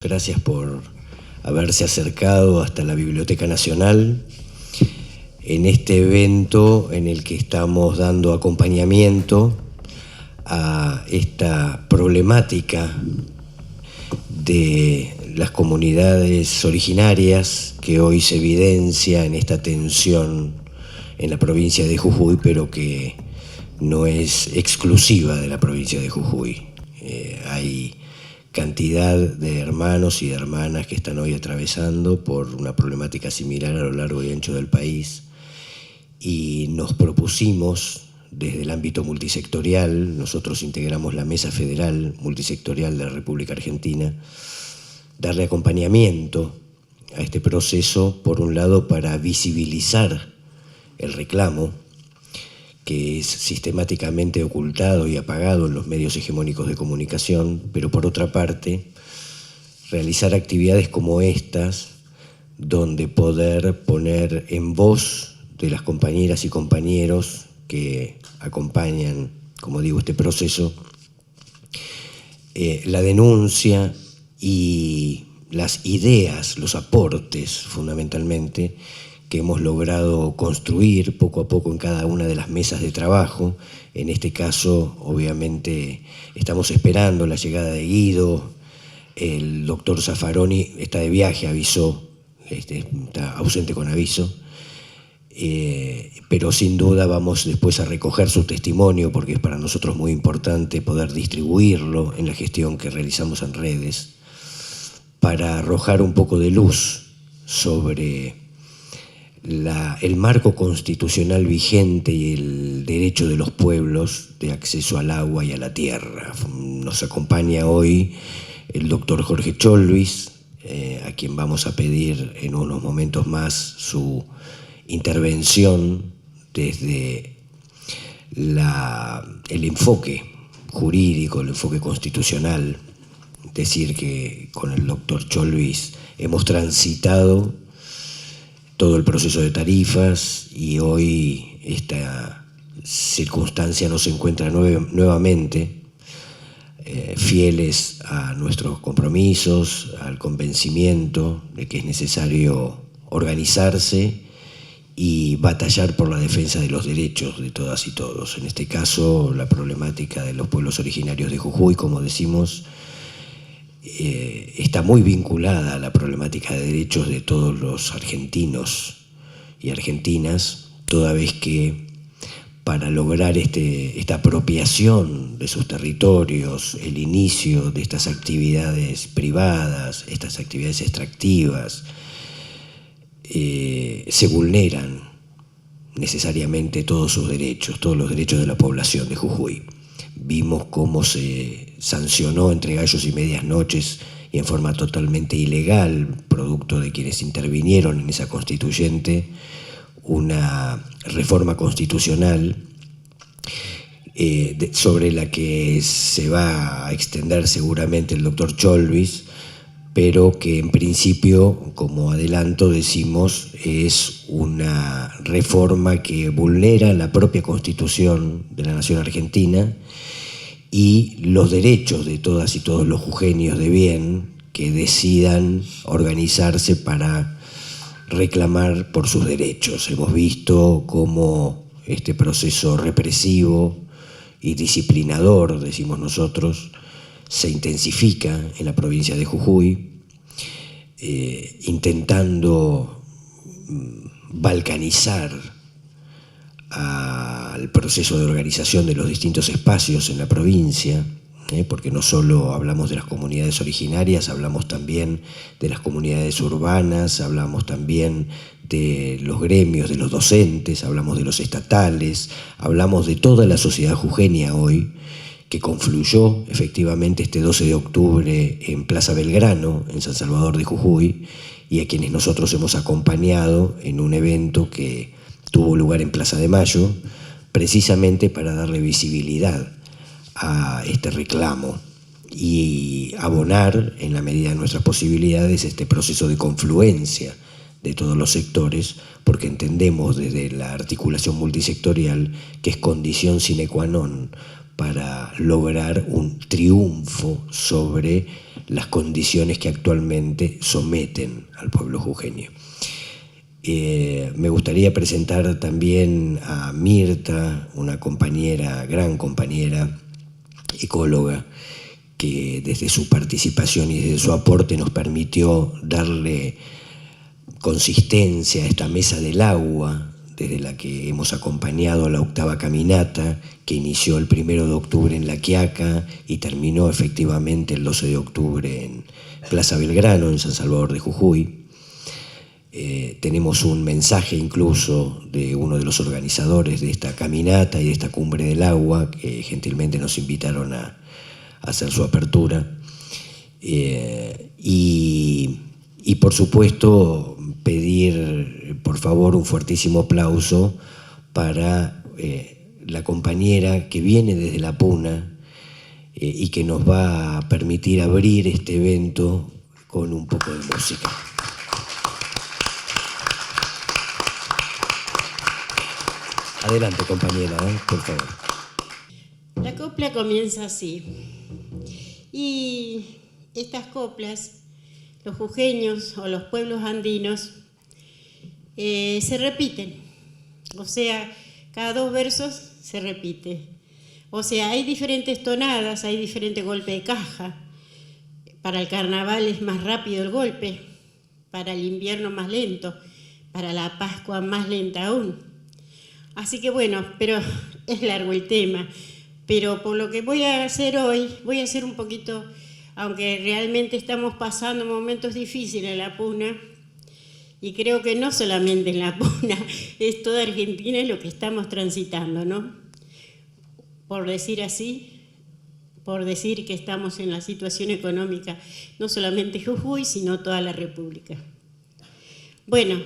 Gracias por haberse acercado hasta la Biblioteca Nacional en este evento en el que estamos dando acompañamiento a esta problemática de las comunidades originarias que hoy se evidencia en esta tensión en la provincia de Jujuy, pero que no es exclusiva de la provincia de Jujuy. Hay cantidad de hermanos y de hermanas que están hoy atravesando por una problemática similar a lo largo y ancho del país, y nos propusimos desde el ámbito multisectorial, nosotros integramos la Mesa Federal Multisectorial de la República Argentina, darle acompañamiento a este proceso, por un lado para visibilizar el reclamo que es sistemáticamente ocultado y apagado en los medios hegemónicos de comunicación, pero por otra parte, realizar actividades como estas, donde poder poner en voz de las compañeras y compañeros que acompañan, como digo, este proceso, la denuncia y las ideas, los aportes fundamentalmente, que hemos logrado construir poco a poco en cada una de las mesas de trabajo. En este caso, obviamente, estamos esperando la llegada de Guido. El doctor Zaffaroni está de viaje, avisó, está ausente con aviso, pero sin duda vamos después a recoger su testimonio, porque es para nosotros muy importante poder distribuirlo en la gestión que realizamos en redes, para arrojar un poco de luz sobre el marco constitucional vigente y el derecho de los pueblos de acceso al agua y a la tierra. Nos acompaña hoy el doctor Jorge Cholvis, a quien vamos a pedir en unos momentos más su intervención desde el enfoque jurídico, el enfoque constitucional. Decir que con el doctor Cholvis hemos transitado todo el proceso de tarifas, y hoy esta circunstancia nos encuentra nuevamente fieles a nuestros compromisos, al convencimiento de que es necesario organizarse y batallar por la defensa de los derechos de todas y todos. En este caso, la problemática de los pueblos originarios de Jujuy, como decimos, está muy vinculada a la problemática de derechos de todos los argentinos y argentinas, toda vez que para lograr esta apropiación de sus territorios, el inicio de estas actividades privadas, estas actividades extractivas, se vulneran necesariamente todos sus derechos, todos los derechos de la población de Jujuy. Vimos cómo se sancionó entre gallos y medias noches y en forma totalmente ilegal, producto de quienes intervinieron en esa constituyente, una reforma constitucional sobre la que se va a extender seguramente el doctor Cholvis, pero que en principio, como adelanto, decimos, es una reforma que vulnera la propia Constitución de la Nación Argentina y los derechos de todas y todos los jujeños de bien que decidan organizarse para reclamar por sus derechos. Hemos visto cómo este proceso represivo y disciplinador, decimos nosotros, se intensifica en la provincia de Jujuy, intentando balcanizar al proceso de organización de los distintos espacios en la provincia, porque no solo hablamos de las comunidades originarias, hablamos también de las comunidades urbanas, hablamos también de los gremios, de los docentes, hablamos de los estatales, hablamos de toda la sociedad jujeña hoy, que confluyó efectivamente este 12 de octubre en Plaza Belgrano, en San Salvador de Jujuy, y a quienes nosotros hemos acompañado en un evento que tuvo lugar en Plaza de Mayo, precisamente para darle visibilidad a este reclamo y abonar, en la medida de nuestras posibilidades, este proceso de confluencia de todos los sectores, porque entendemos desde la articulación multisectorial que es condición sine qua non para lograr un triunfo sobre las condiciones que actualmente someten al pueblo jujeño. Me gustaría presentar también a Mirta, una compañera, gran compañera, ecóloga, que desde su participación y desde su aporte nos permitió darle consistencia a esta mesa del agua, desde la que hemos acompañado la 8ª caminata, que inició el 1 de octubre en La Quiaca y terminó efectivamente el 12 de octubre en Plaza Belgrano, en San Salvador de Jujuy. Tenemos un mensaje incluso de uno de los organizadores de esta caminata y de esta Cumbre del Agua, que gentilmente nos invitaron a hacer su apertura. Y por supuesto pedir por favor un fuertísimo aplauso para la compañera que viene desde La Puna y que nos va a permitir abrir este evento con un poco de música. Adelante, compañera, por favor. La copla comienza así. Y estas coplas, los jujeños o los pueblos andinos, se repiten. O sea, cada 2 versos se repite. O sea, hay diferentes tonadas, hay diferente golpe de caja. Para el carnaval es más rápido el golpe, para el invierno más lento, para la Pascua más lenta aún. Así que bueno, pero es largo el tema. Pero por lo que voy a hacer hoy, voy a hacer un poquito, aunque realmente estamos pasando momentos difíciles en La Puna, y creo que no solamente en La Puna, es toda Argentina lo que estamos transitando, ¿no? Por decir así, por decir que estamos en la situación económica, no solamente Jujuy, sino toda la República. Bueno,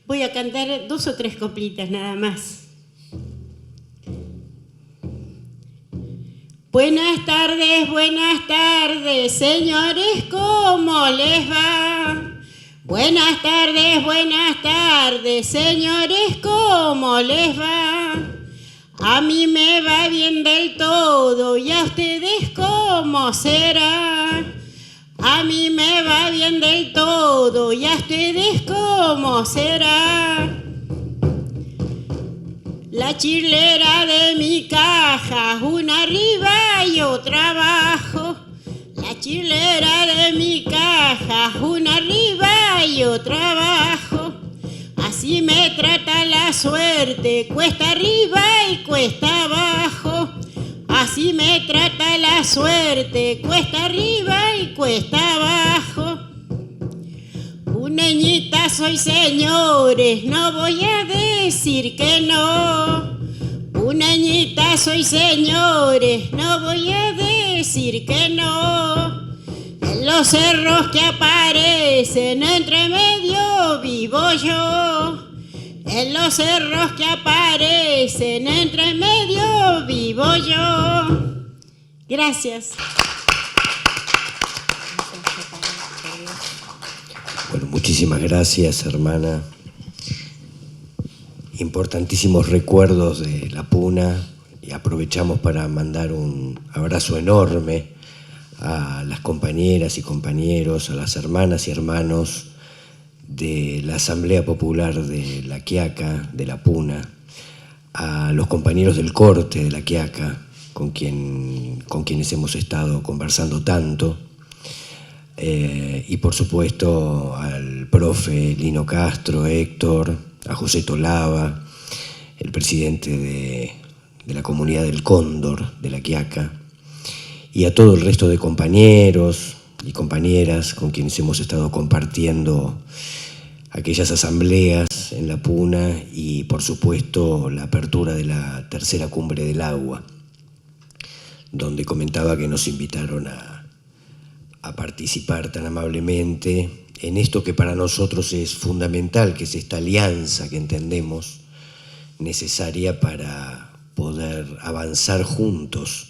voy a cantar 2 o 3 coplitas nada más. Buenas tardes, señores, ¿cómo les va? Buenas tardes, señores, ¿cómo les va? A mí me va bien del todo, ¿y a ustedes cómo será? A mí me va bien del todo, ¿y a ustedes cómo será? La chilera de mi caja, una arriba y otra abajo. La chilera de mi caja, una arriba y otra abajo. Así me trata la suerte, cuesta arriba y cuesta abajo. Así me trata la suerte, cuesta arriba y cuesta abajo. Puneñita soy, señores, no voy a decir que no. Puneñita soy, señores, no voy a decir que no. En los cerros que aparecen entre medio vivo yo. En los cerros que aparecen entre medio vivo yo. Gracias. Bueno, muchísimas gracias, hermana. Importantísimos recuerdos de La Puna, y aprovechamos para mandar un abrazo enorme a las compañeras y compañeros, a las hermanas y hermanos de la Asamblea Popular de La Quiaca, de La Puna, a los compañeros del corte de La Quiaca, con quienes hemos estado conversando tanto, y por supuesto al profe Lino Castro, Héctor, a José Tolava, el presidente de la comunidad del Cóndor de La Quiaca, y a todo el resto de compañeros y compañeras con quienes hemos estado compartiendo aquellas asambleas en La Puna y por supuesto la apertura de la tercera Cumbre del Agua, donde comentaba que nos invitaron a participar tan amablemente en esto que para nosotros es fundamental, que es esta alianza que entendemos necesaria para poder avanzar juntos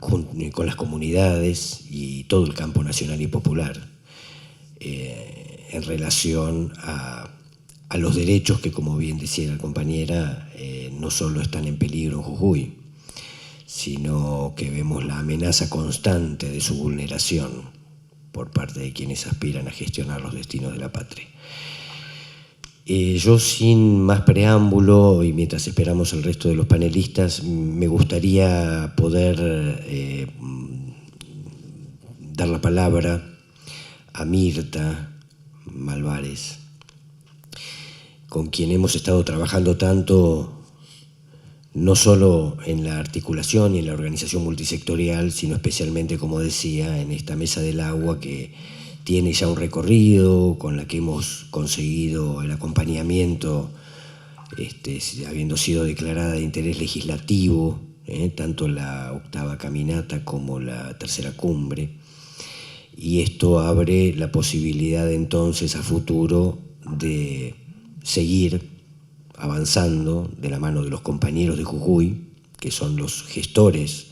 con las comunidades y todo el campo nacional y popular en relación a los derechos que, como bien decía la compañera, no solo están en peligro en Jujuy, sino que vemos la amenaza constante de su vulneración por parte de quienes aspiran a gestionar los destinos de la patria. Yo, sin más preámbulo, y mientras esperamos el resto de los panelistas, me gustaría poder dar la palabra a Mirta Malvarez, con quien hemos estado trabajando tanto, no solo en la articulación y en la organización multisectorial, sino especialmente, como decía, en esta Mesa del Agua, que tiene ya un recorrido, con la que hemos conseguido el acompañamiento, habiendo sido declarada de interés legislativo, tanto la 8ª caminata como la 3ª cumbre. Y esto abre la posibilidad entonces a futuro de seguir avanzando de la mano de los compañeros de Jujuy, que son los gestores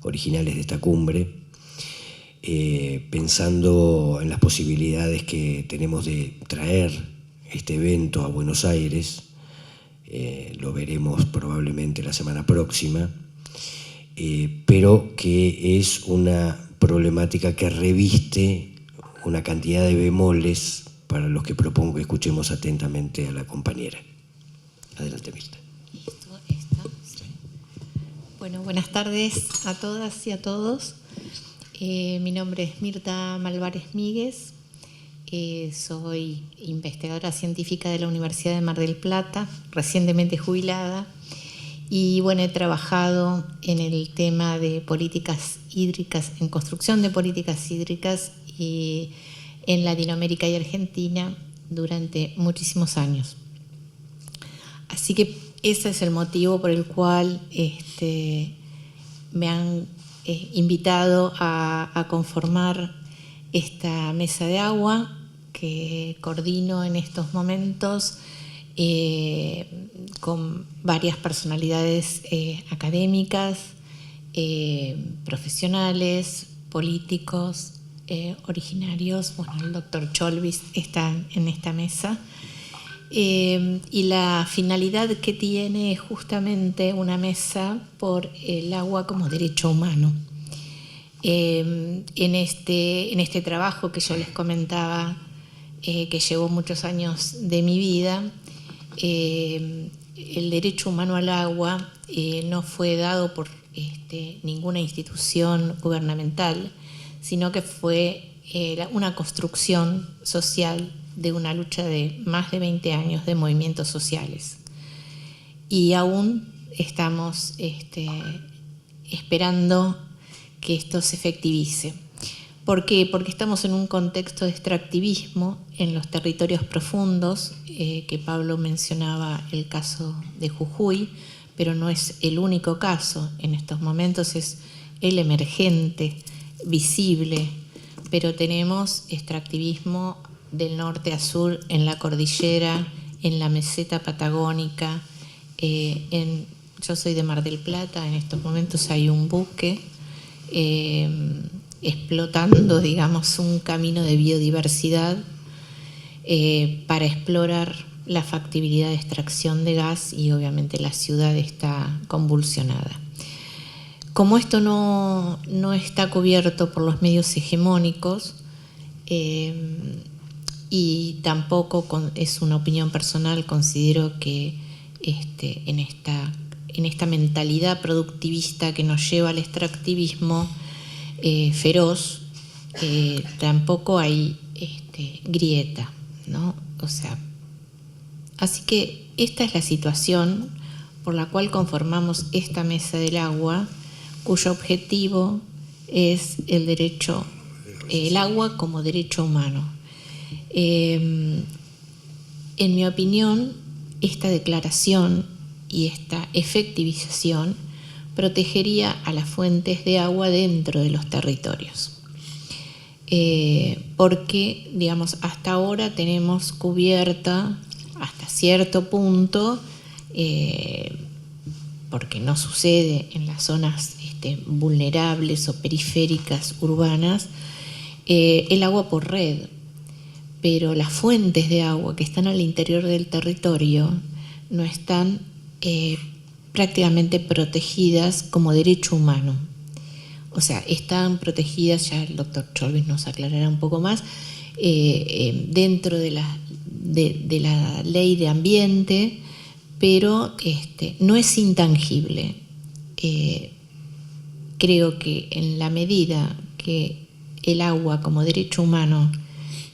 originales de esta cumbre, pensando en las posibilidades que tenemos de traer este evento a Buenos Aires. Lo veremos probablemente la semana próxima, pero que es una problemática que reviste una cantidad de bemoles para los que propongo que escuchemos atentamente a la compañera. Adelante, Mirta. Bueno, buenas tardes a todas y a todos. Mi nombre es Mirta Malvarez Míguez. Soy investigadora científica de la Universidad de Mar del Plata, recientemente jubilada. Y bueno, he trabajado en el tema de políticas hídricas, en construcción de políticas hídricas y en Latinoamérica y Argentina durante muchísimos años. Así que ese es el motivo por el cual me han invitado a conformar esta mesa de agua que coordino en estos momentos con varias personalidades académicas, profesionales, políticos, originarios. Bueno, el doctor Cholvis está en esta mesa. Y la finalidad que tiene es justamente una mesa por el agua como derecho humano. En este trabajo que yo les comentaba, que llevó muchos años de mi vida, el derecho humano al agua no fue dado por ninguna institución gubernamental, sino que fue una construcción social de una lucha de más de 20 años de movimientos sociales. Y aún estamos esperando que esto se efectivice. ¿Por qué? Porque estamos en un contexto de extractivismo en los territorios profundos, que Pablo mencionaba el caso de Jujuy, pero no es el único caso. En estos momentos es el emergente, visible, pero tenemos extractivismo del norte a sur, en la cordillera, en la meseta patagónica. Yo soy de Mar del Plata, en estos momentos hay un buque explotando, digamos, un camino de biodiversidad para explorar la factibilidad de extracción de gas, y obviamente la ciudad está convulsionada. Como esto no está cubierto por los medios hegemónicos, y tampoco es una opinión personal, considero que en esta mentalidad productivista que nos lleva al extractivismo feroz, tampoco hay grieta, ¿no? O sea, así que esta es la situación por la cual conformamos esta mesa del agua, cuyo objetivo es el agua como derecho humano. En mi opinión, esta declaración y esta efectivización protegería a las fuentes de agua dentro de los territorios. Porque, digamos, hasta ahora tenemos cubierta hasta cierto punto, porque no sucede en las zonas vulnerables o periféricas urbanas, el agua por red. Pero las fuentes de agua que están al interior del territorio no están prácticamente protegidas como derecho humano. O sea, están protegidas, ya el doctor Cholvis nos aclarará un poco más, dentro de la ley de ambiente, pero no es intangible. Creo que en la medida que el agua como derecho humano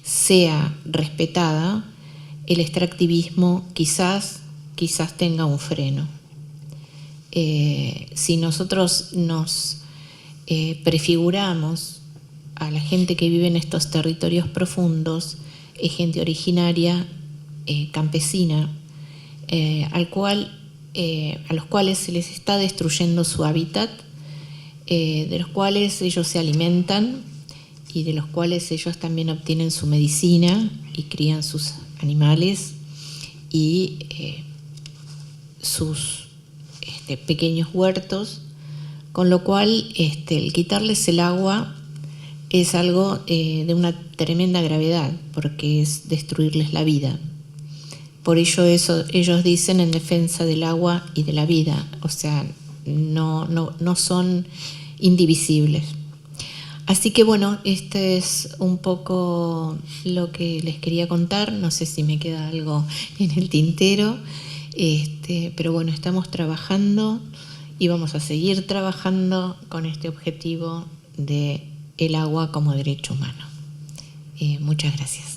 sea respetada, el extractivismo quizás tenga un freno. Si nosotros nos prefiguramos a la gente que vive en estos territorios profundos, es gente originaria, campesina, a los cuales se les está destruyendo su hábitat, de los cuales ellos se alimentan y de los cuales ellos también obtienen su medicina y crían sus animales y sus pequeños huertos, con lo cual el quitarles el agua es algo de una tremenda gravedad, porque es destruirles la vida. Por ello ellos dicen en defensa del agua y de la vida, o sea, no son indivisibles. Así que bueno, este es un poco lo que les quería contar. No sé si me queda algo en el tintero, pero bueno, estamos trabajando y vamos a seguir trabajando con este objetivo de el agua como derecho humano. Muchas gracias.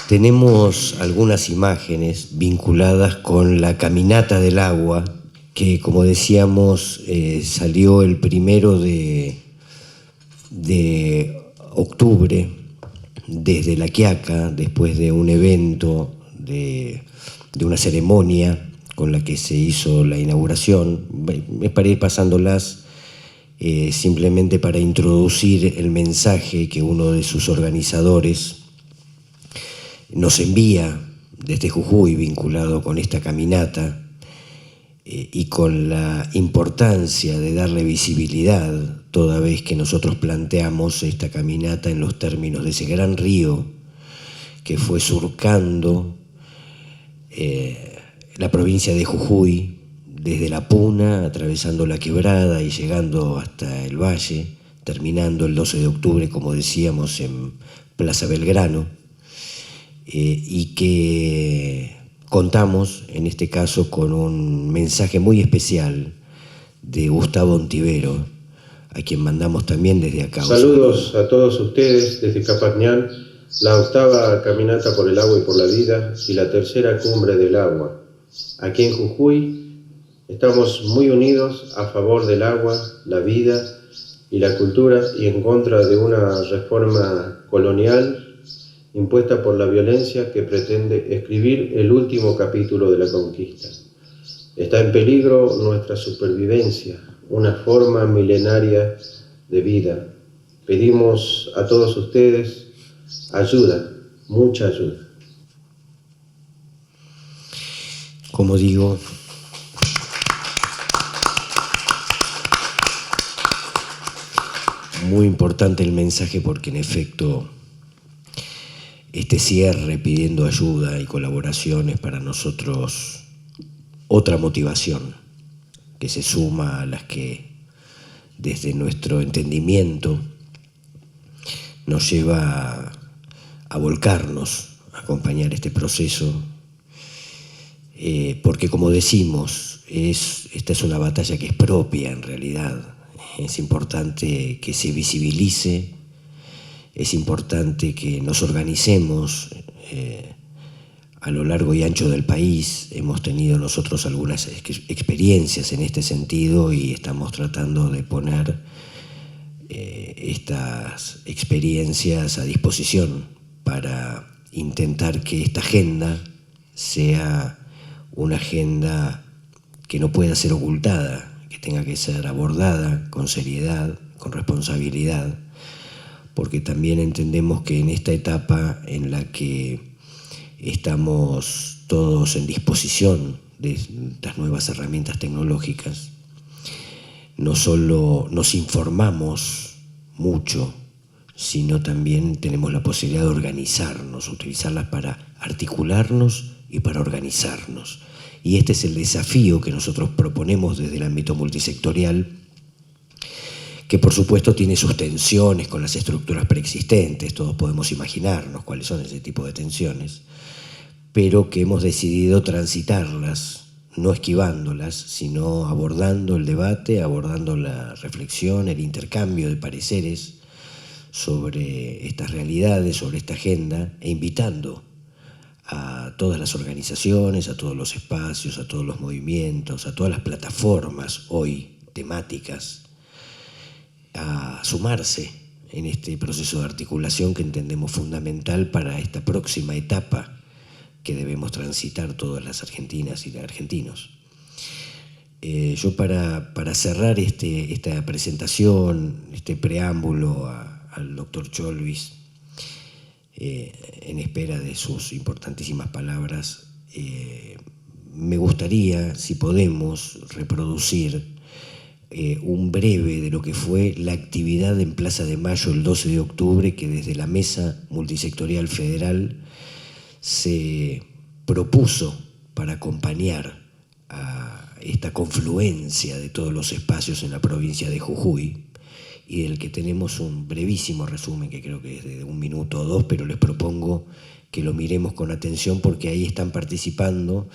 Tenemos algunas imágenes vinculadas con la caminata del agua, que como decíamos salió el 1 de octubre desde La Quiaca, después de un evento, de una ceremonia con la que se hizo la inauguración. Es para ir pasándolas simplemente para introducir el mensaje que uno de sus organizadores nos envía desde Jujuy, vinculado con esta caminata y con la importancia de darle visibilidad toda vez que nosotros planteamos esta caminata en los términos de ese gran río que fue surcando la provincia de Jujuy, desde La Puna, atravesando la quebrada y llegando hasta el valle, terminando el 12 de octubre, como decíamos, en Plaza Belgrano, y que contamos, en este caso, con un mensaje muy especial de Gustavo Ontivero, a quien mandamos también desde acá. Saludos a todos ustedes desde Capagnán, la 8ª Caminata por el Agua y por la Vida y la 3ª Cumbre del Agua. Aquí en Jujuy estamos muy unidos a favor del agua, la vida y la cultura y en contra de una reforma colonial impuesta por la violencia que pretende escribir el último capítulo de la conquista. Está en peligro nuestra supervivencia, una forma milenaria de vida. Pedimos a todos ustedes ayuda, mucha ayuda. Como digo, muy importante el mensaje porque en efecto este cierre pidiendo ayuda y colaboraciones para nosotros otra motivación que se suma a las que desde nuestro entendimiento nos lleva a volcarnos, a acompañar este proceso, porque como decimos, esta es una batalla que es propia en realidad. Es importante que se visibilice, es importante que nos organicemos a lo largo y ancho del país. Hemos tenido nosotros algunas experiencias en este sentido y estamos tratando de poner estas experiencias a disposición para intentar que esta agenda sea una agenda que no pueda ser ocultada, que tenga que ser abordada con seriedad, con responsabilidad, porque también entendemos que en esta etapa en la que estamos todos en disposición de estas nuevas herramientas tecnológicas, no solo nos informamos mucho, sino también tenemos la posibilidad de organizarnos, utilizarlas para articularnos y para organizarnos. Y este es el desafío que nosotros proponemos desde el ámbito multisectorial, que por supuesto tiene sus tensiones con las estructuras preexistentes, todos podemos imaginarnos cuáles son ese tipo de tensiones, pero que hemos decidido transitarlas, no esquivándolas, sino abordando el debate, abordando la reflexión, el intercambio de pareceres sobre estas realidades, sobre esta agenda, e invitando a todas las organizaciones, a todos los espacios, a todos los movimientos, a todas las plataformas hoy temáticas, a sumarse en este proceso de articulación que entendemos fundamental para esta próxima etapa que debemos transitar todas las argentinas y los argentinos. Yo para cerrar esta presentación, este preámbulo al doctor Cholvis, en espera de sus importantísimas palabras, me gustaría, si podemos, reproducir un breve de lo que fue la actividad en Plaza de Mayo el 12 de octubre, que desde la Mesa Multisectorial Federal se propuso para acompañar a esta confluencia de todos los espacios en la provincia de Jujuy, y del que tenemos un brevísimo resumen, que creo que es de 1 minuto o 2, pero les propongo que lo miremos con atención, porque ahí están participando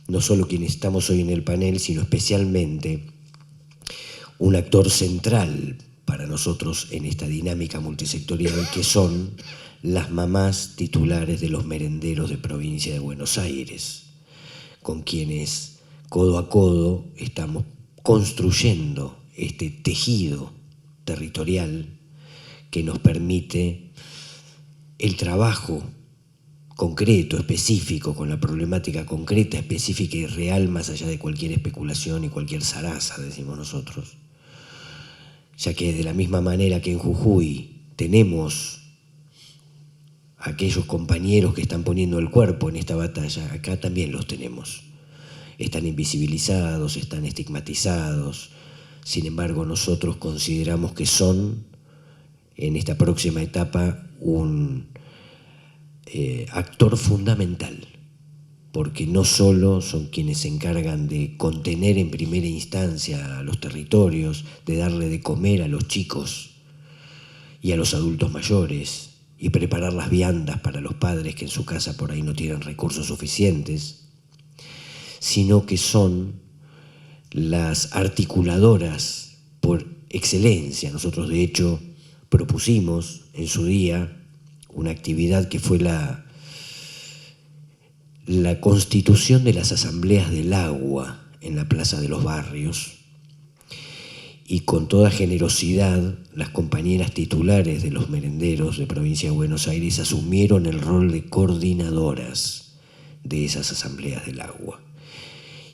no solo quienes estamos hoy en el panel, sino especialmente un actor central para nosotros en esta dinámica multisectorial, que son las mamás titulares de los merenderos de provincia de Buenos Aires, con quienes codo a codo estamos construyendo este tejido territorial que nos permite el trabajo concreto, específico, con la problemática concreta, específica y real, más allá de cualquier especulación y cualquier zaraza, decimos nosotros. Ya que de la misma manera que en Jujuy tenemos aquellos compañeros que están poniendo el cuerpo en esta batalla, acá también los tenemos. Están invisibilizados, están estigmatizados. Sin embargo, nosotros consideramos que son, en esta próxima etapa, un actor fundamental, porque no solo son quienes se encargan de contener en primera instancia a los territorios, de darle de comer a los chicos y a los adultos mayores, y preparar las viandas para los padres que en su casa por ahí no tienen recursos suficientes, sino que son las articuladoras por excelencia. Nosotros, de hecho, propusimos en su día una actividad que fue la constitución de las asambleas del agua en la Plaza de los Barrios, y con toda generosidad las compañeras titulares de los merenderos de provincia de Buenos Aires asumieron el rol de coordinadoras de esas asambleas del agua.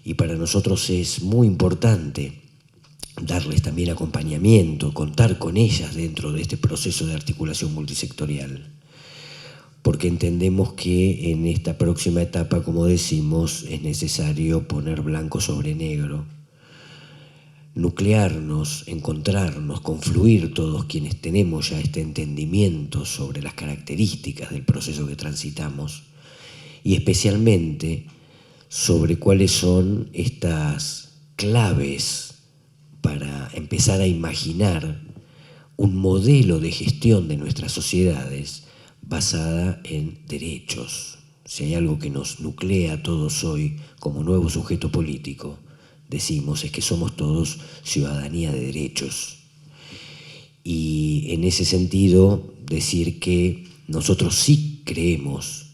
Y para nosotros es muy importante darles también acompañamiento, contar con ellas dentro de este proceso de articulación multisectorial, porque entendemos que en esta próxima etapa, como decimos, es necesario poner blanco sobre negro, nuclearnos, encontrarnos, confluir todos quienes tenemos ya este entendimiento sobre las características del proceso que transitamos, y especialmente sobre cuáles son estas claves para empezar a imaginar un modelo de gestión de nuestras sociedades basada en derechos. Si hay algo que nos nuclea a todos hoy como nuevo sujeto político, decimos, es que somos todos ciudadanía de derechos. Y en ese sentido, decir que nosotros sí creemos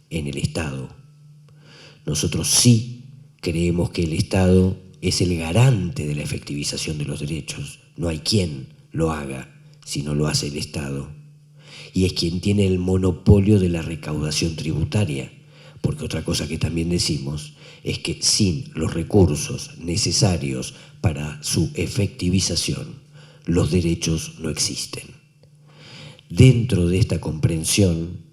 en el Estado. Nosotros sí creemos que el Estado es el garante de la efectivización de los derechos. No hay quien lo haga si no lo hace el Estado. Y es quien tiene el monopolio de la recaudación tributaria, porque otra cosa que también decimos es que sin los recursos necesarios para su efectivización, los derechos no existen. Dentro de esta comprensión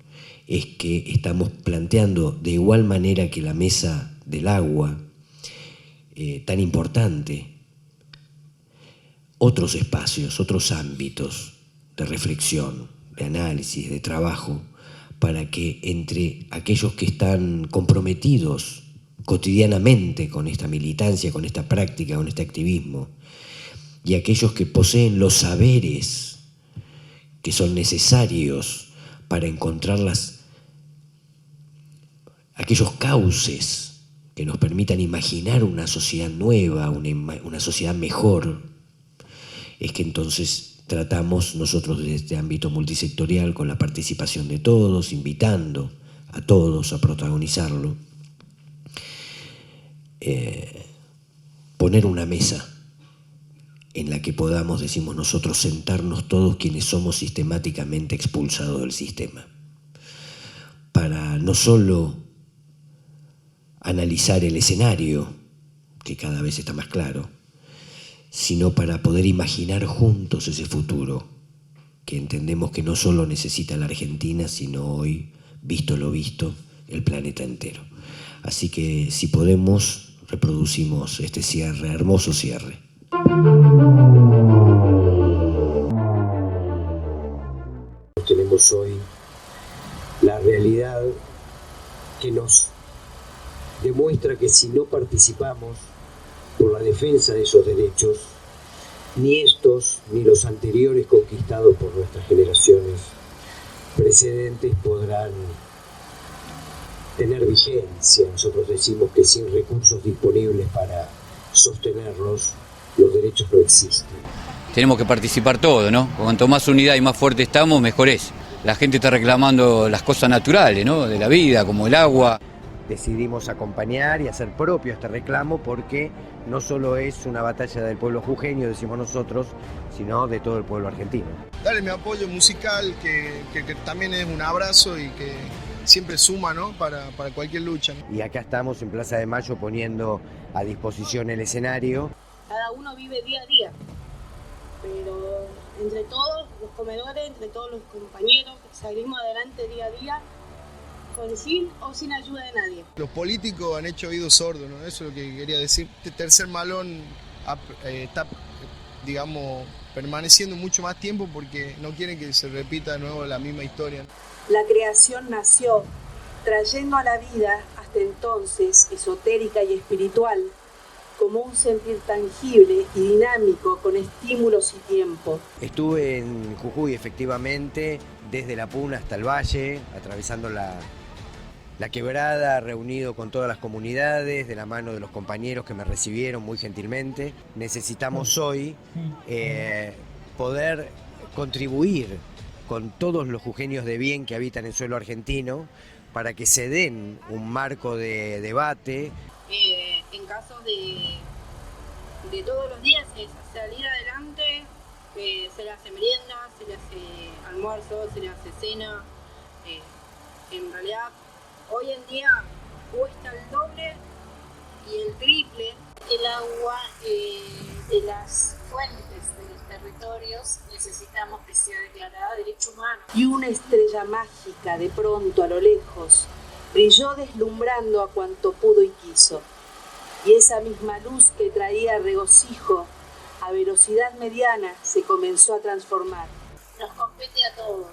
es que estamos planteando, de igual manera que la mesa del agua, tan importante, otros espacios, otros ámbitos de reflexión, de análisis, de trabajo, para que entre aquellos que están comprometidos cotidianamente con esta militancia, con esta práctica, con este activismo, y aquellos que poseen los saberes que son necesarios para encontrar aquellos cauces que nos permitan imaginar una sociedad nueva, una sociedad mejor, es que entonces tratamos nosotros desde este ámbito multisectorial, con la participación de todos, invitando a todos a protagonizarlo, poner una mesa en la que podamos, decimos nosotros, sentarnos todos quienes somos sistemáticamente expulsados del sistema, para no solo analizar el escenario, que cada vez está más claro, sino para poder imaginar juntos ese futuro que entendemos que no solo necesita la Argentina, sino hoy, visto lo visto, el planeta entero. Así que si podemos, reproducimos este cierre, hermoso cierre. Tenemos hoy la realidad que nos demuestra que si no participamos por la defensa de esos derechos, ni estos ni los anteriores conquistados por nuestras generaciones precedentes podrán tener vigencia. Nosotros decimos que sin recursos disponibles para sostenerlos, los derechos no existen. Tenemos que participar todos, ¿no? Cuanto más unidad y más fuerte estamos, mejor es. La gente está reclamando las cosas naturales, ¿no? De la vida, como el agua. Decidimos acompañar y hacer propio este reclamo porque no solo es una batalla del pueblo jujeño, decimos nosotros, sino de todo el pueblo argentino. Dale mi apoyo musical, que también es un abrazo y que siempre suma, ¿no? para cualquier lucha, ¿no? Y acá estamos en Plaza de Mayo poniendo a disposición el escenario. Cada uno vive día a día, pero entre todos los comedores, entre todos los compañeros, salimos adelante día a día, sin o sin ayuda de nadie. Los políticos han hecho oídos sordos, ¿no? Eso es lo que quería decir. Este tercer malón está, digamos, permaneciendo mucho más tiempo porque no quieren que se repita de nuevo la misma historia. La creación nació, trayendo a la vida, hasta entonces, esotérica y espiritual, como un sentir tangible y dinámico, con estímulos y tiempo. Estuve en Jujuy, efectivamente, desde la Puna hasta el Valle, atravesando la quebrada, reunido con todas las comunidades, de la mano de los compañeros que me recibieron muy gentilmente. Necesitamos hoy poder contribuir con todos los jujeños de bien que habitan en suelo argentino para que se den un marco de debate. En casos de todos los días es salir adelante, se le hace merienda, se le hace almuerzo, se le hace cena. En realidad hoy en día cuesta el doble y el triple. El agua de las fuentes de los territorios necesitamos que sea declarada derecho humano. Y una estrella mágica de pronto a lo lejos brilló deslumbrando a cuanto pudo y quiso. Y esa misma luz que traía regocijo a velocidad mediana se comenzó a transformar. Nos compete a todos.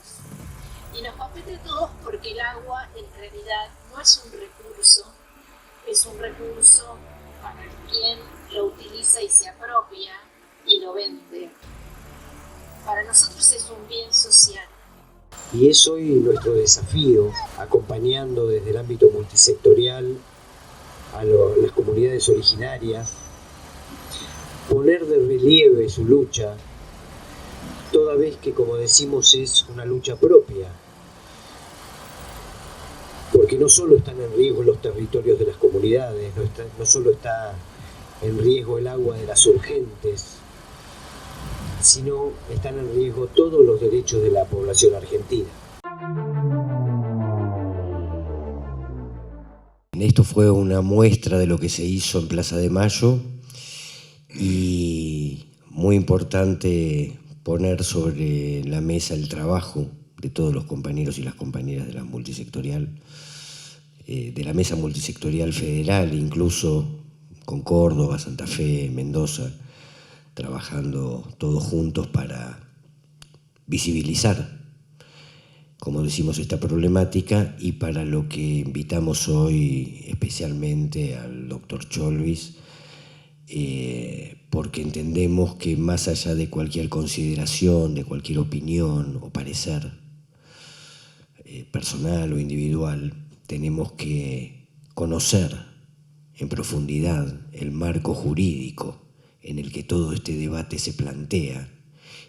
Y nos compete a todos porque el agua en realidad no es un recurso, es un recurso para quien lo utiliza y se apropia y lo vende. Para nosotros es un bien social. Y es hoy nuestro desafío, acompañando desde el ámbito multisectorial a las comunidades originarias, poner de relieve su lucha, toda vez que, como decimos, es una lucha propia. Porque no solo están en riesgo los territorios de las comunidades, no solo está en riesgo el agua de las urgentes, sino están en riesgo todos los derechos de la población argentina. Esto fue una muestra de lo que se hizo en Plaza de Mayo y muy importante poner sobre la mesa el trabajo de todos los compañeros y las compañeras de la multisectorial, de la mesa multisectorial federal, incluso con Córdoba, Santa Fe, Mendoza, trabajando todos juntos para visibilizar como decimos, esta problemática, y para lo que invitamos hoy especialmente al doctor Cholvis, porque entendemos que más allá de cualquier consideración, de cualquier opinión o parecer personal o individual, tenemos que conocer en profundidad el marco jurídico en el que todo este debate se plantea,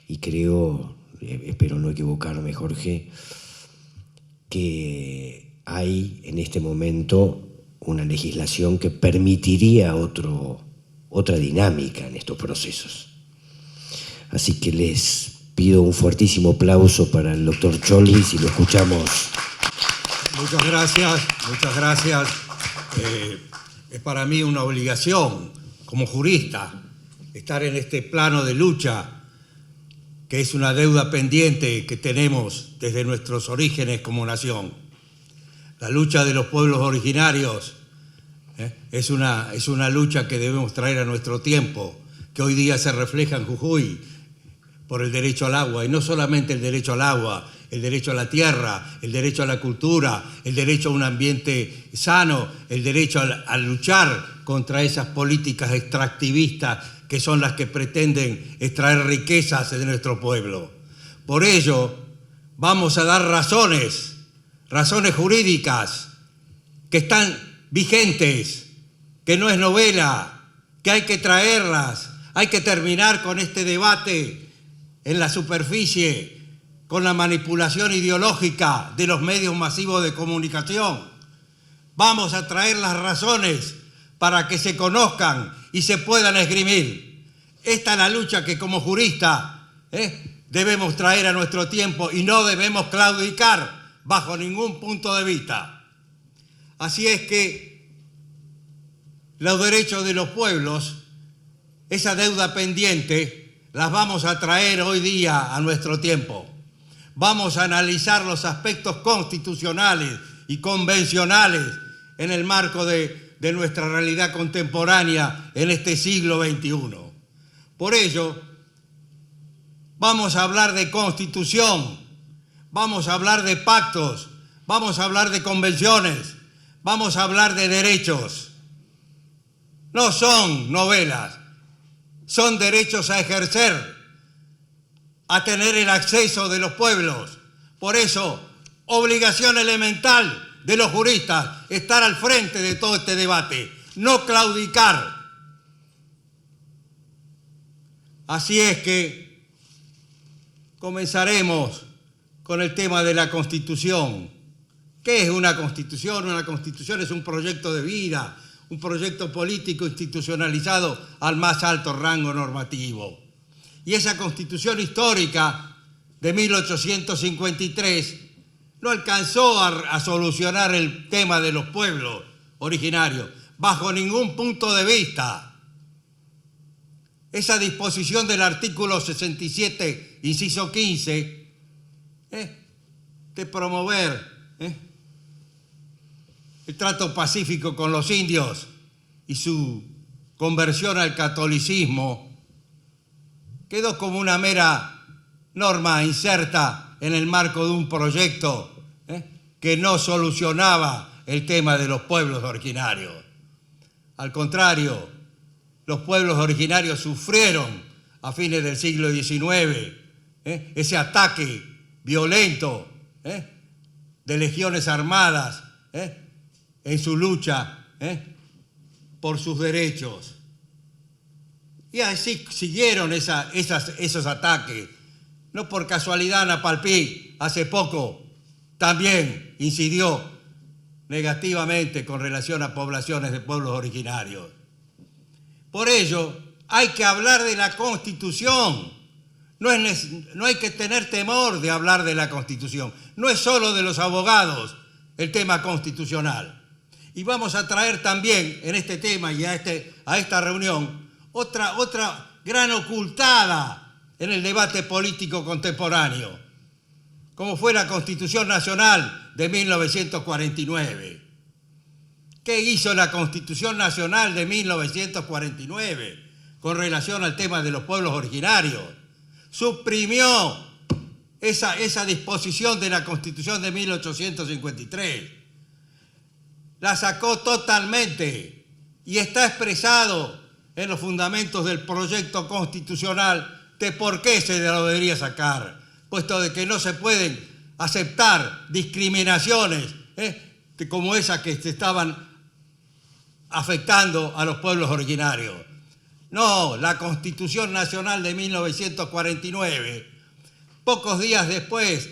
y creo, espero no equivocarme, Jorge, que hay en este momento una legislación que permitiría otra dinámica en estos procesos. Así que les pido un fuertísimo aplauso para el doctor Cholvis y lo escuchamos. Muchas gracias, muchas gracias. Es para mí una obligación, como jurista, estar en este plano de lucha, que es una deuda pendiente que tenemos desde nuestros orígenes como nación. La lucha de los pueblos originarios es una lucha que debemos traer a nuestro tiempo, que hoy día se refleja en Jujuy por el derecho al agua, y no solamente el derecho al agua, el derecho a la tierra, el derecho a la cultura, el derecho a un ambiente sano, el derecho a luchar contra esas políticas extractivistas que son las que pretenden extraer riquezas de nuestro pueblo. Por ello, vamos a dar razones jurídicas que están vigentes, que no es novela, que hay que traerlas, hay que terminar con este debate en la superficie, con la manipulación ideológica de los medios masivos de comunicación. Vamos a traer las razones para que se conozcan y se puedan esgrimir. Esta es la lucha que como jurista debemos traer a nuestro tiempo, y no debemos claudicar bajo ningún punto de vista. Así es que los derechos de los pueblos, esa deuda pendiente, las vamos a traer hoy día a nuestro tiempo. Vamos a analizar los aspectos constitucionales y convencionales en el marco de nuestra realidad contemporánea en este siglo XXI. Por ello, vamos a hablar de constitución, vamos a hablar de pactos, vamos a hablar de convenciones, vamos a hablar de derechos. No son novelas, son derechos a ejercer, a tener el acceso de los pueblos. Por eso, obligación elemental de los juristas, estar al frente de todo este debate, no claudicar. Así es que comenzaremos con el tema de la Constitución. ¿Qué es una Constitución? Una Constitución es un proyecto de vida, un proyecto político institucionalizado al más alto rango normativo. Y esa Constitución histórica de 1853 no alcanzó a solucionar el tema de los pueblos originarios, bajo ningún punto de vista. Esa disposición del artículo 67, inciso 15, de promover el trato pacífico con los indios y su conversión al catolicismo, quedó como una mera norma inserta en el marco de un proyecto que no solucionaba el tema de los pueblos originarios. Al contrario, los pueblos originarios sufrieron a fines del siglo XIX ese ataque violento de legiones armadas en su lucha por sus derechos. Y así siguieron esos ataques. No por casualidad Napalpí hace poco también incidió negativamente con relación a poblaciones de pueblos originarios. Por ello, hay que hablar de la Constitución. No hay que tener temor de hablar de la Constitución. No es solo de los abogados el tema constitucional. Y vamos a traer también en este tema y a esta reunión otra gran ocultada en el debate político contemporáneo, como fue la Constitución Nacional de 1949. ¿Qué hizo la Constitución Nacional de 1949 con relación al tema de los pueblos originarios? Suprimió esa disposición de la Constitución de 1853. La sacó totalmente y está expresado en los fundamentos del proyecto constitucional de por qué se lo debería sacar, puesto de que no se pueden aceptar discriminaciones como esas que se estaban afectando a los pueblos originarios. No, la Constitución Nacional de 1949, pocos días después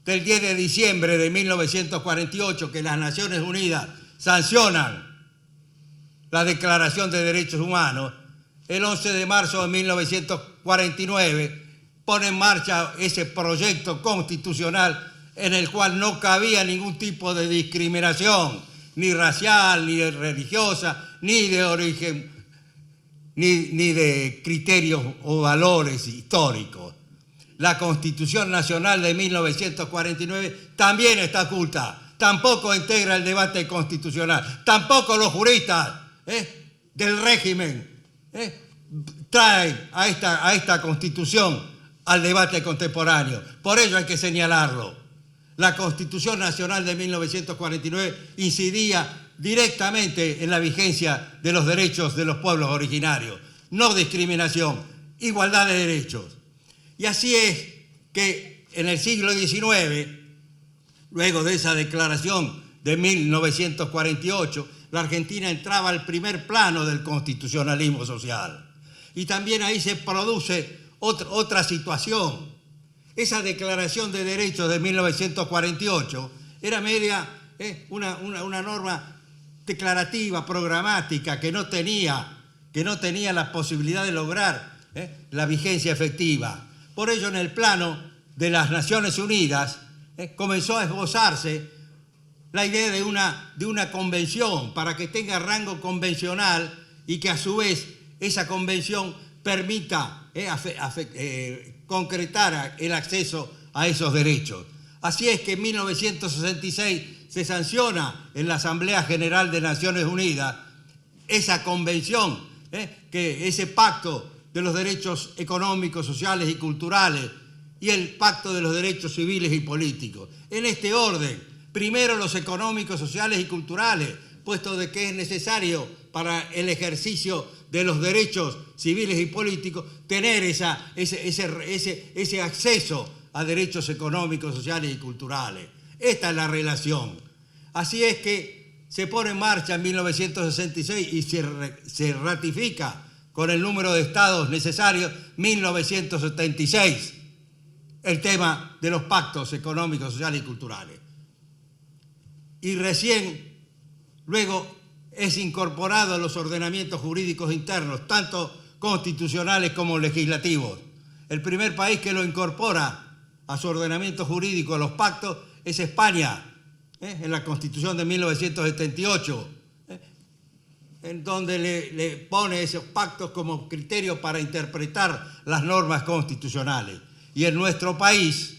del 10 de diciembre de 1948, que las Naciones Unidas sancionan la Declaración de Derechos Humanos, el 11 de marzo de 1949 pone en marcha ese proyecto constitucional en el cual no cabía ningún tipo de discriminación, ni racial, ni religiosa, ni de origen, ni de criterios o valores históricos. La Constitución Nacional de 1949 también está oculta, tampoco integra el debate constitucional, tampoco los juristas del régimen traen a esta Constitución al debate contemporáneo. Por ello hay que señalarlo. La Constitución Nacional de 1949 incidía directamente en la vigencia de los derechos de los pueblos originarios. No discriminación, igualdad de derechos. Y así es que en el siglo XIX, luego de esa declaración de 1948, la Argentina entraba al primer plano del constitucionalismo social. Y también ahí se produce otra situación. Esa Declaración de Derechos de 1948 era una norma declarativa, programática, que no tenía la posibilidad de lograr la vigencia efectiva. Por ello, en el plano de las Naciones Unidas comenzó a esbozarse la idea de una convención para que tenga rango convencional y que a su vez esa convención permita concretar el acceso a esos derechos. Así es que en 1966 se sanciona en la Asamblea General de Naciones Unidas esa convención, que ese pacto de los derechos económicos, sociales y culturales y el pacto de los derechos civiles y políticos. En este orden, primero los económicos, sociales y culturales, puesto de que es necesario para el ejercicio de los derechos civiles y políticos tener ese acceso a derechos económicos, sociales y culturales. Esta es la relación. Así es que se pone en marcha en 1966 y se ratifica con el número de estados necesarios 1976 el tema de los pactos económicos, sociales y culturales. Y recién, luego, es incorporado a los ordenamientos jurídicos internos, tanto constitucionales como legislativos. El primer país que lo incorpora a su ordenamiento jurídico, a los pactos, es España, en la Constitución de 1978, en donde le pone esos pactos como criterio para interpretar las normas constitucionales. Y en nuestro país,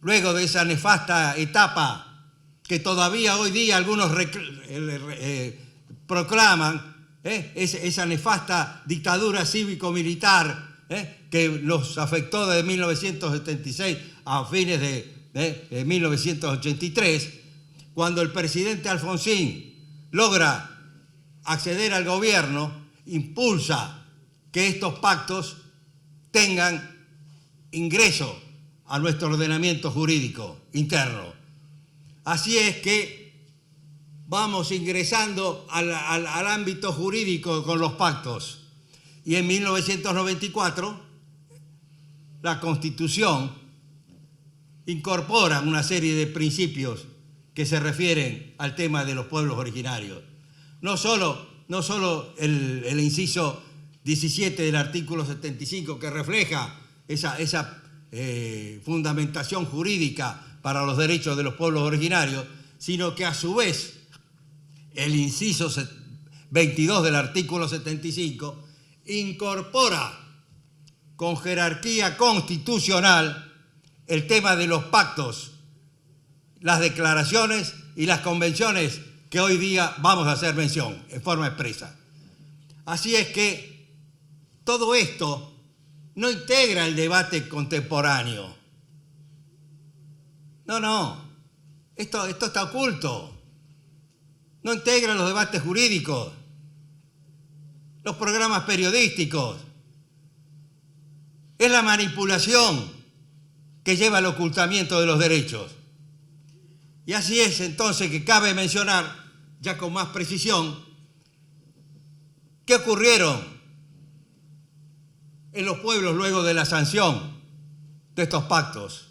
luego de esa nefasta etapa que todavía hoy día algunos proclaman, esa nefasta dictadura cívico-militar que nos afectó desde 1976 a fines de 1983, cuando el presidente Alfonsín logra acceder al gobierno, impulsa que estos pactos tengan ingreso a nuestro ordenamiento jurídico interno. Así es que vamos ingresando al ámbito jurídico con los pactos. Y en 1994, la Constitución incorpora una serie de principios que se refieren al tema de los pueblos originarios. No solo el inciso 17 del artículo 75, que refleja esa fundamentación jurídica para los derechos de los pueblos originarios, sino que a su vez el inciso 22 del artículo 75 incorpora con jerarquía constitucional el tema de los pactos, las declaraciones y las convenciones que hoy día vamos a hacer mención en forma expresa. Así es que todo esto no integra el debate contemporáneo. No, esto está oculto. No integra los debates jurídicos, los programas periodísticos. Es la manipulación que lleva al ocultamiento de los derechos. Y así es entonces que cabe mencionar, ya con más precisión, qué ocurrieron en los pueblos luego de la sanción de estos pactos,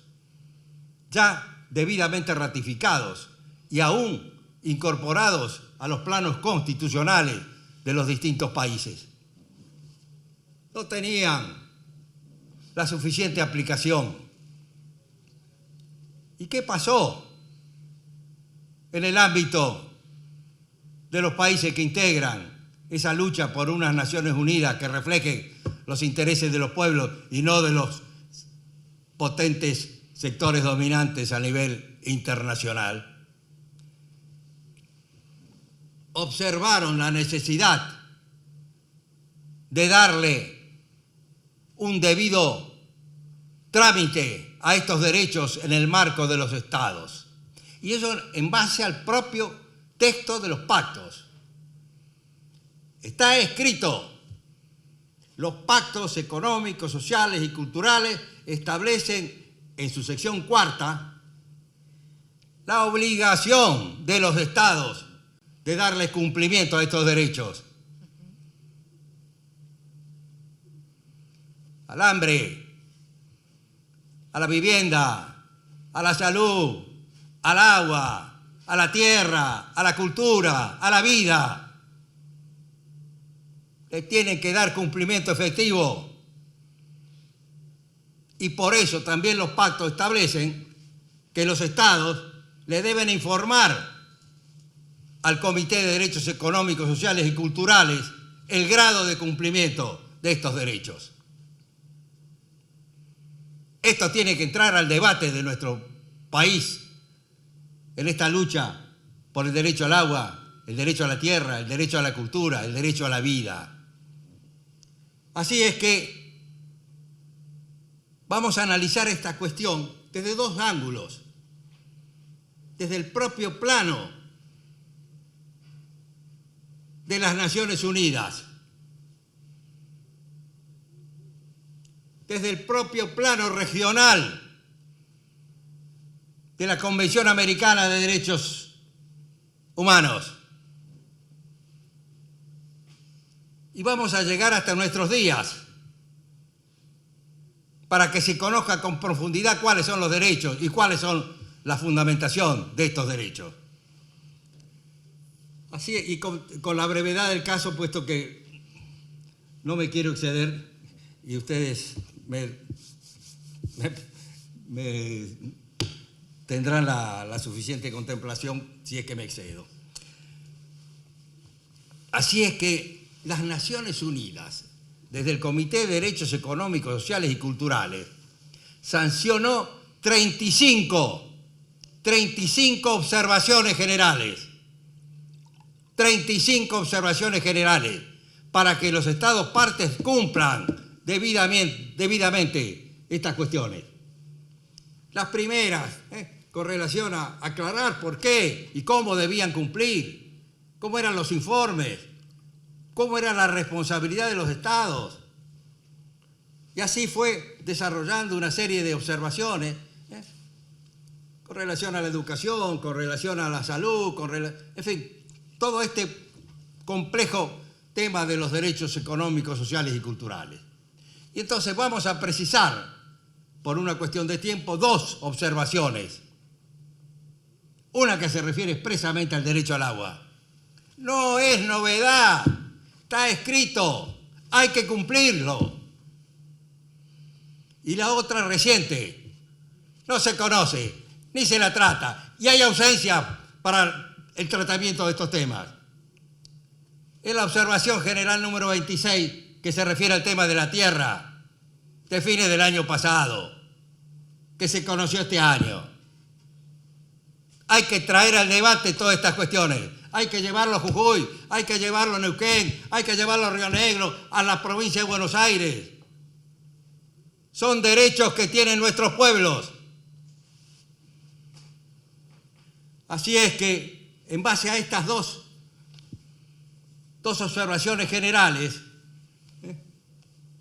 ya debidamente ratificados y aún incorporados a los planos constitucionales de los distintos países. No tenían la suficiente aplicación. ¿Y qué pasó en el ámbito de los países que integran esa lucha por unas Naciones Unidas que reflejen los intereses de los pueblos y no de los potentes sectores dominantes a nivel internacional? Observaron la necesidad de darle un debido trámite a estos derechos en el marco de los estados. Y eso en base al propio texto de los pactos. Está escrito: los pactos económicos, sociales y culturales establecen en su sección cuarta la obligación de los estados de darle cumplimiento a estos derechos. Al hambre, a la vivienda, a la salud, al agua, a la tierra, a la cultura, a la vida. Le tienen que dar cumplimiento efectivo. Y por eso también los pactos establecen que los estados le deben informar al Comité de Derechos Económicos, Sociales y Culturales el grado de cumplimiento de estos derechos. Esto tiene que entrar al debate de nuestro país en esta lucha por el derecho al agua, el derecho a la tierra, el derecho a la cultura, el derecho a la vida. Así es que vamos a analizar esta cuestión desde dos ángulos. Desde el propio plano de las Naciones Unidas, desde el propio plano regional de la Convención Americana de Derechos Humanos. Y vamos a llegar hasta nuestros días para que se conozca con profundidad cuáles son los derechos y cuáles son la fundamentación de estos derechos. Así, y con la brevedad del caso, puesto que no me quiero exceder y ustedes me tendrán la suficiente contemplación si es que me excedo. Así es que las Naciones Unidas, desde el Comité de Derechos Económicos, Sociales y Culturales, sancionó 35 observaciones generales. 35 observaciones generales para que los Estados partes cumplan debidamente estas cuestiones. Las primeras, con relación a aclarar por qué y cómo debían cumplir, cómo eran los informes, cómo era la responsabilidad de los Estados. Y así fue desarrollando una serie de observaciones con relación a la educación, con relación a la salud, en fin, todo este complejo tema de los derechos económicos, sociales y culturales. Y entonces vamos a precisar, por una cuestión de tiempo, dos observaciones. Una que se refiere expresamente al derecho al agua. No es novedad, está escrito, hay que cumplirlo. Y la otra reciente, no se conoce, ni se la trata, y hay ausencia para el tratamiento de estos temas. Es la observación general número 26, que se refiere al tema de la tierra, de fines del año pasado, que se conoció este año. Hay que traer al debate todas estas cuestiones. Hay que llevarlo a Jujuy, hay que llevarlo a Neuquén, hay que llevarlo a Río Negro, a la provincia de Buenos Aires. son derechos que tienen nuestros pueblos. Así es que, en base a estas dos observaciones generales,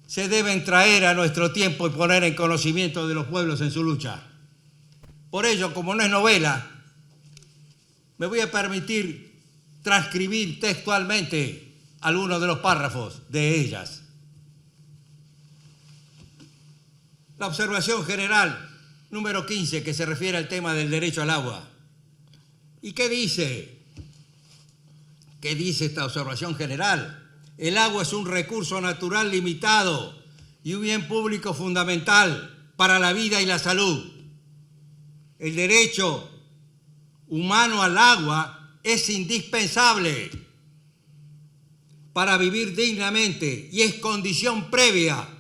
se deben traer a nuestro tiempo y poner en conocimiento de los pueblos en su lucha. Por ello, como no es novela, me voy a permitir transcribir textualmente algunos de los párrafos de ellas. La observación general número 15, que se refiere al tema del derecho al agua. ¿Y qué dice? ¿Qué dice esta observación general? El agua es un recurso natural limitado y un bien público fundamental para la vida y la salud. El derecho humano al agua es indispensable para vivir dignamente y es condición previa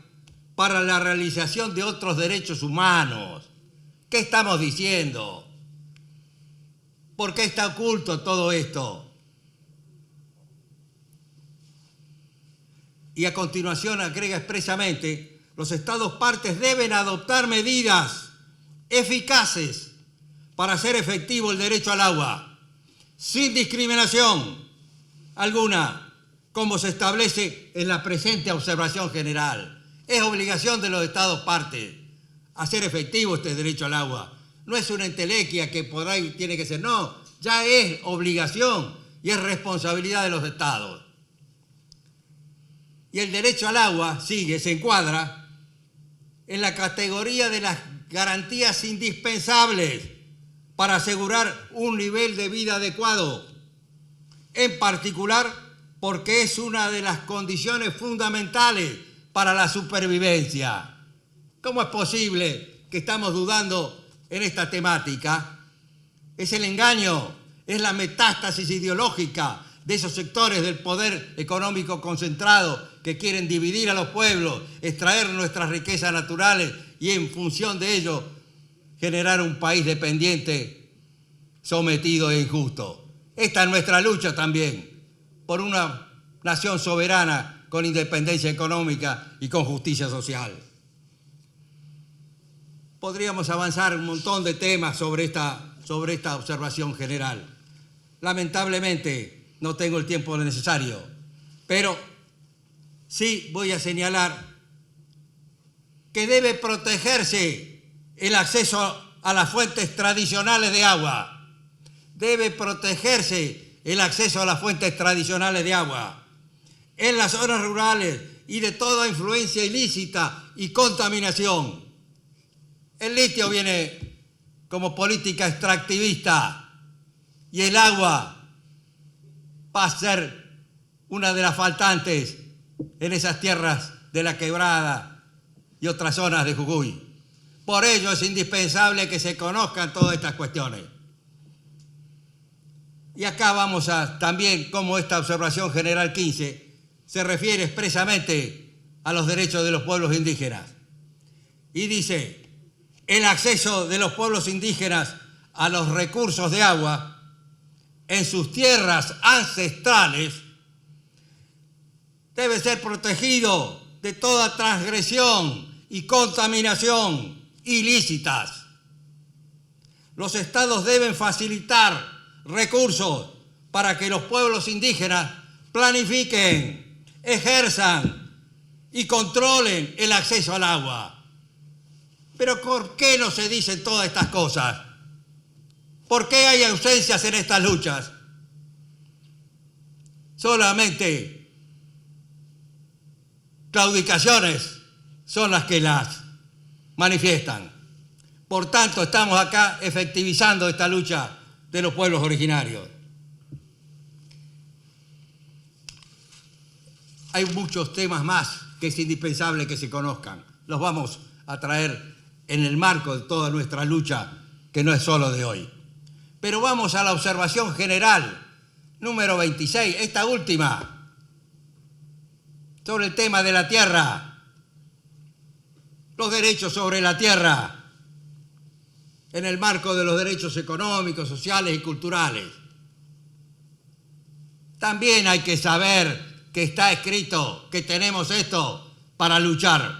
para la realización de otros derechos humanos. ¿Qué estamos diciendo? ¿Por qué está oculto todo esto? Y a continuación agrega expresamente, los Estados partes deben adoptar medidas eficaces para hacer efectivo el derecho al agua, sin discriminación alguna, como se establece en la presente observación general. Es obligación de los Estados partes hacer efectivo este derecho al agua. No es una entelequia que por ahí tiene que ser, no, ya es obligación y es responsabilidad de los Estados. Y el derecho al agua se encuadra en la categoría de las garantías indispensables para asegurar un nivel de vida adecuado, en particular porque es una de las condiciones fundamentales para la supervivencia. ¿Cómo es posible que estamos dudando en esta temática? Es el engaño, es la metástasis ideológica de esos sectores del poder económico concentrado que quieren dividir a los pueblos, extraer nuestras riquezas naturales y en función de ello generar un país dependiente, sometido e injusto. Esta es nuestra lucha también por una nación soberana con independencia económica y con justicia social. Podríamos avanzar un montón de temas sobre esta observación general. Lamentablemente no tengo el tiempo necesario, pero sí voy a señalar que debe protegerse el acceso a las fuentes tradicionales de agua. Debe protegerse el acceso a las fuentes tradicionales de agua en las zonas rurales y de toda influencia ilícita y contaminación. El litio viene como política extractivista y el agua va a ser una de las faltantes en esas tierras de la Quebrada y otras zonas de Jujuy. Por ello es indispensable que se conozcan todas estas cuestiones. Y acá vamos a también cómo esta observación general 15 se refiere expresamente a los derechos de los pueblos indígenas. Y dice, el acceso de los pueblos indígenas a los recursos de agua en sus tierras ancestrales debe ser protegido de toda transgresión y contaminación ilícitas. Los estados deben facilitar recursos para que los pueblos indígenas planifiquen, ejerzan y controlen el acceso al agua. Pero ¿por qué no se dicen todas estas cosas? ¿Por qué hay ausencias en estas luchas? Solamente claudicaciones son las que las manifiestan. Por tanto, estamos acá efectivizando esta lucha de los pueblos originarios. Hay muchos temas más que es indispensable que se conozcan. Los vamos a traer en el marco de toda nuestra lucha, que no es solo de hoy. Pero vamos a la observación general, número 26, esta última, sobre el tema de la tierra, los derechos sobre la tierra, en el marco de los derechos económicos, sociales y culturales. También hay que saber que está escrito que tenemos esto para luchar.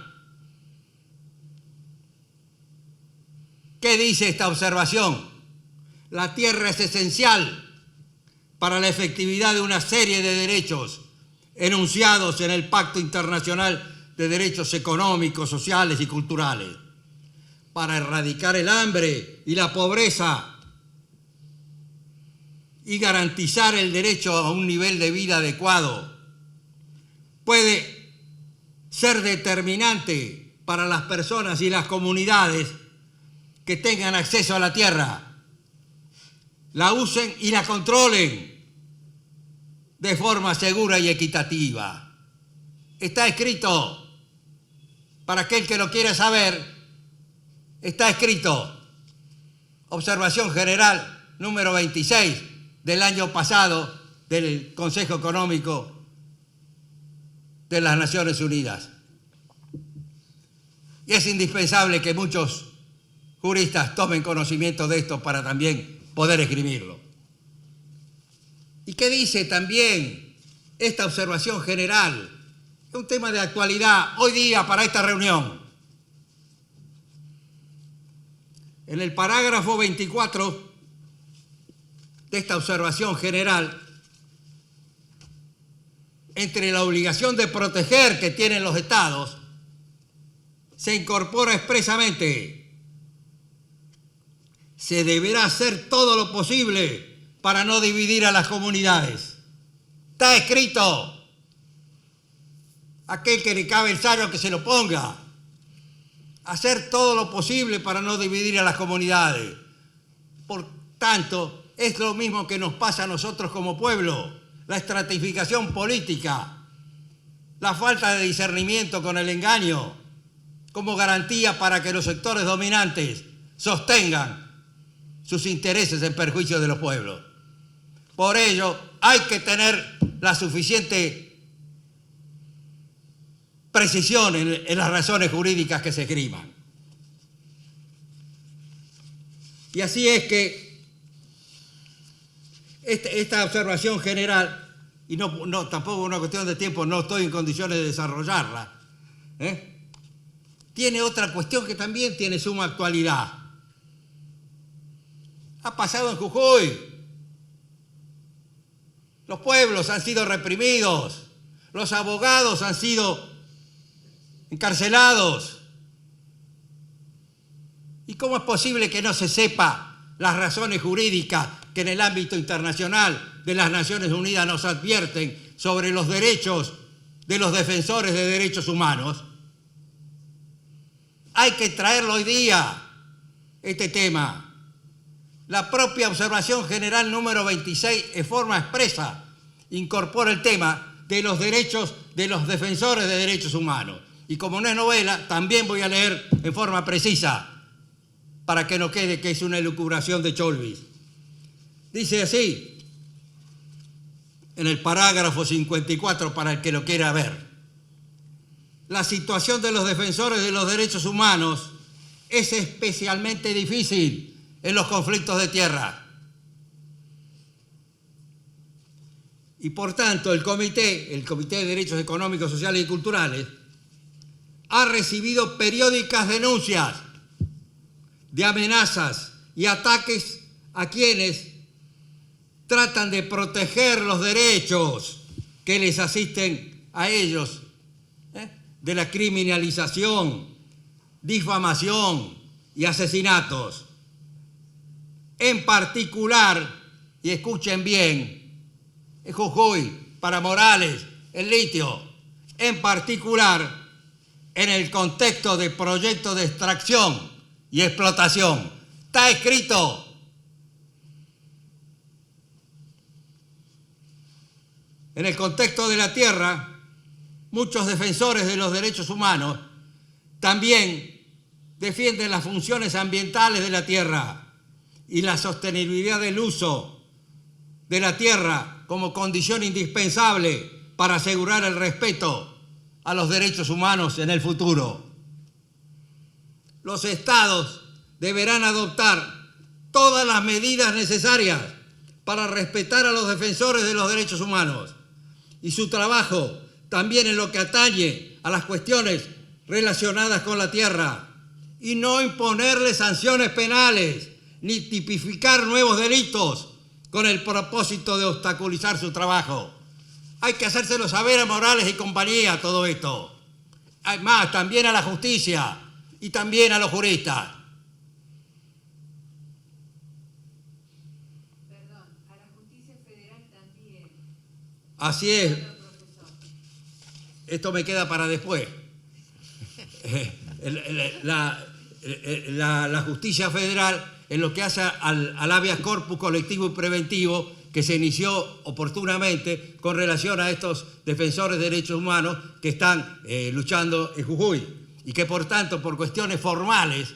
¿Qué dice esta observación? La tierra es esencial para la efectividad de una serie de derechos enunciados en el Pacto Internacional de Derechos Económicos, Sociales y Culturales, para erradicar el hambre y la pobreza y garantizar el derecho a un nivel de vida adecuado. Puede ser determinante para las personas y las comunidades que tengan acceso a la tierra, la usen y la controlen de forma segura y equitativa. Está escrito, para aquel que lo quiera saber, está escrito, observación general número 26 del año pasado del Consejo Económico de las Naciones Unidas. Y es indispensable que muchos juristas tomen conocimiento de esto para también poder escribirlo. ¿Y qué dice también esta observación general? Es un tema de actualidad hoy día para esta reunión. En el parágrafo 24 de esta observación general, entre la obligación de proteger que tienen los estados, se incorpora expresamente: se deberá hacer todo lo posible para no dividir a las comunidades. Está escrito. Aquel que le cabe el sayo que se lo ponga. Hacer todo lo posible para no dividir a las comunidades. Por tanto, es lo mismo que nos pasa a nosotros como pueblo. La estratificación política, la falta de discernimiento con el engaño, como garantía para que los sectores dominantes sostengan sus intereses en perjuicio de los pueblos. Por ello, hay que tener la suficiente precisión en las razones jurídicas que se esgriman. Y así es que esta observación general, y no tampoco una cuestión de tiempo, no estoy en condiciones de desarrollarla, tiene otra cuestión que también tiene suma actualidad. Ha pasado en Jujuy. Los pueblos han sido reprimidos, los abogados han sido encarcelados. ¿Y cómo es posible que no se sepa las razones jurídicas que en el ámbito internacional de las Naciones Unidas nos advierten sobre los derechos de los defensores de derechos humanos? Hay que traerlo hoy día, este tema. La propia observación general número 26, en forma expresa, incorpora el tema de los derechos de los defensores de derechos humanos. Y como no es novela, también voy a leer en forma precisa, para que no quede que es una elucubración de Cholvis. Dice así, en el parágrafo 54, para el que lo quiera ver: la situación de los defensores de los derechos humanos es especialmente difícil en los conflictos de tierra. Y por tanto, el Comité de Derechos Económicos, Sociales y Culturales, ha recibido periódicas denuncias de amenazas y ataques a quienes tratan de proteger los derechos que les asisten a ellos, de la criminalización, difamación y asesinatos. En particular, y escuchen bien, en Jujuy, para Morales, el litio, en particular en el contexto de proyectos de extracción y explotación. Está escrito. En el contexto de la tierra, muchos defensores de los derechos humanos también defienden las funciones ambientales de la tierra y la sostenibilidad del uso de la tierra como condición indispensable para asegurar el respeto a los derechos humanos en el futuro. Los estados deberán adoptar todas las medidas necesarias para respetar a los defensores de los derechos humanos, y su trabajo también en lo que atañe a las cuestiones relacionadas con la tierra y no imponerle sanciones penales ni tipificar nuevos delitos con el propósito de obstaculizar su trabajo. Hay que hacérselo saber a Morales y compañía todo esto. Además, también a la justicia y también a los juristas. Perdón, a la justicia federal también. Así es. Esto me queda para después. La justicia federal, en lo que hace al habeas corpus colectivo y preventivo, que se inició oportunamente con relación a estos defensores de derechos humanos que están luchando en Jujuy y que por tanto por cuestiones formales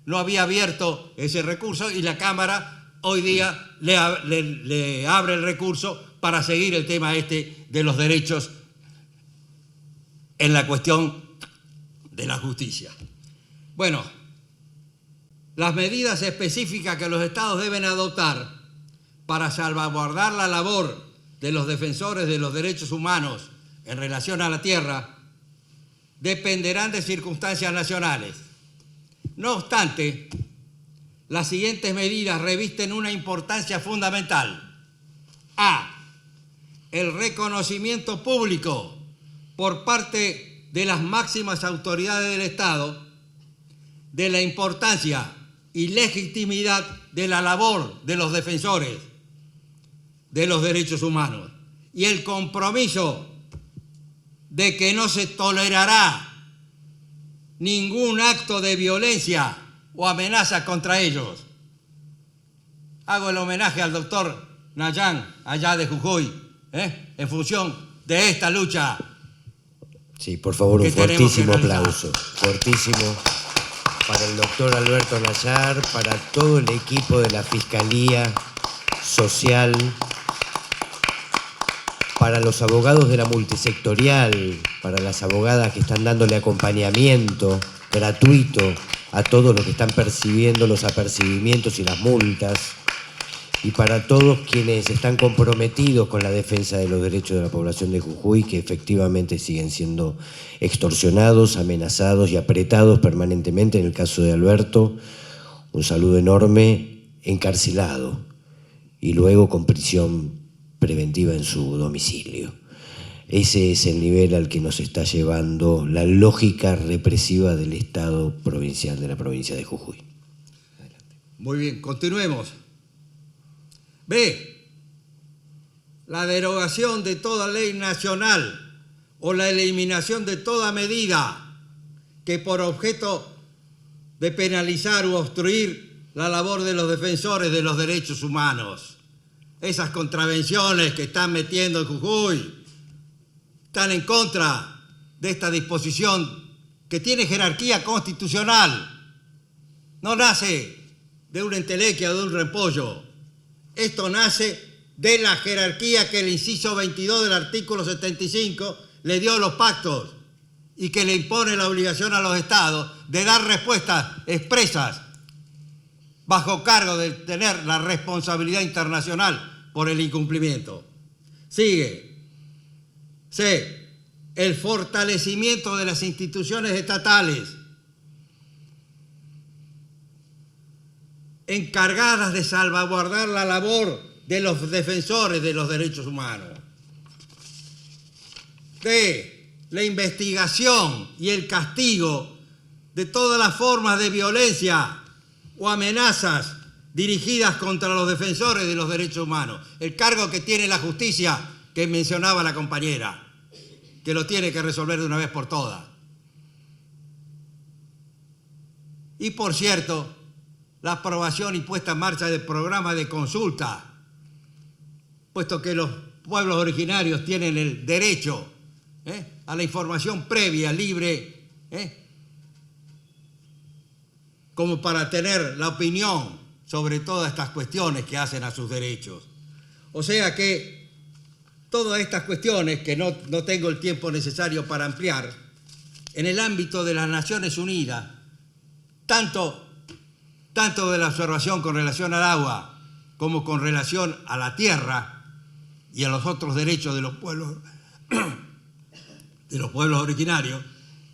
no había abierto ese recurso, y la Cámara hoy día le abre el recurso para seguir el tema de los derechos en la cuestión de la justicia. Bueno, las medidas específicas que los estados deben adoptar para salvaguardar la labor de los defensores de los derechos humanos en relación a la tierra dependerán de circunstancias nacionales. No obstante, las siguientes medidas revisten una importancia fundamental. A. El reconocimiento público por parte de las máximas autoridades del Estado de la importancia y legitimidad de la labor de los defensores de los derechos humanos, y el compromiso de que no se tolerará ningún acto de violencia o amenaza contra ellos. Hago el homenaje al doctor Nayan, allá de Jujuy, en función de esta lucha. Sí, por favor, un fuertísimo aplauso. Fuertísimo para el doctor Alberto Nayar, para todo el equipo de la Fiscalía Social, para los abogados de la multisectorial, para las abogadas que están dándole acompañamiento gratuito a todos los que están percibiendo los apercibimientos y las multas, y para todos quienes están comprometidos con la defensa de los derechos de la población de Jujuy, que efectivamente siguen siendo extorsionados, amenazados y apretados permanentemente. En el caso de Alberto, un saludo enorme, encarcelado y luego con prisión preventiva en su domicilio. Ese es el nivel al que nos está llevando la lógica represiva del Estado provincial de la provincia de Jujuy. Adelante. Muy bien, continuemos. B. La derogación de toda ley nacional o la eliminación de toda medida que por objeto de penalizar u obstruir la labor de los defensores de los derechos humanos. Esas contravenciones que están metiendo en Jujuy están en contra de esta disposición que tiene jerarquía constitucional. No nace de una entelequia o de un repollo. Esto nace de la jerarquía que el inciso 22 del artículo 75 le dio a los pactos y que le impone la obligación a los estados de dar respuestas expresas bajo cargo de tener la responsabilidad internacional por el incumplimiento. Sigue. C. El fortalecimiento de las instituciones estatales encargadas de salvaguardar la labor de los defensores de los derechos humanos. D. La investigación y el castigo de todas las formas de violencia o amenazas dirigidas contra los defensores de los derechos humanos. El cargo que tiene la justicia, que mencionaba la compañera, que lo tiene que resolver de una vez por todas. Y por cierto, la aprobación y puesta en marcha del programa de consulta, puesto que los pueblos originarios tienen el derecho a la información previa, libre, como para tener la opinión sobre todas estas cuestiones que hacen a sus derechos. O sea que todas estas cuestiones, que no tengo el tiempo necesario para ampliar, en el ámbito de las Naciones Unidas, tanto de la observación con relación al agua como con relación a la tierra y a los otros derechos de los pueblos originarios,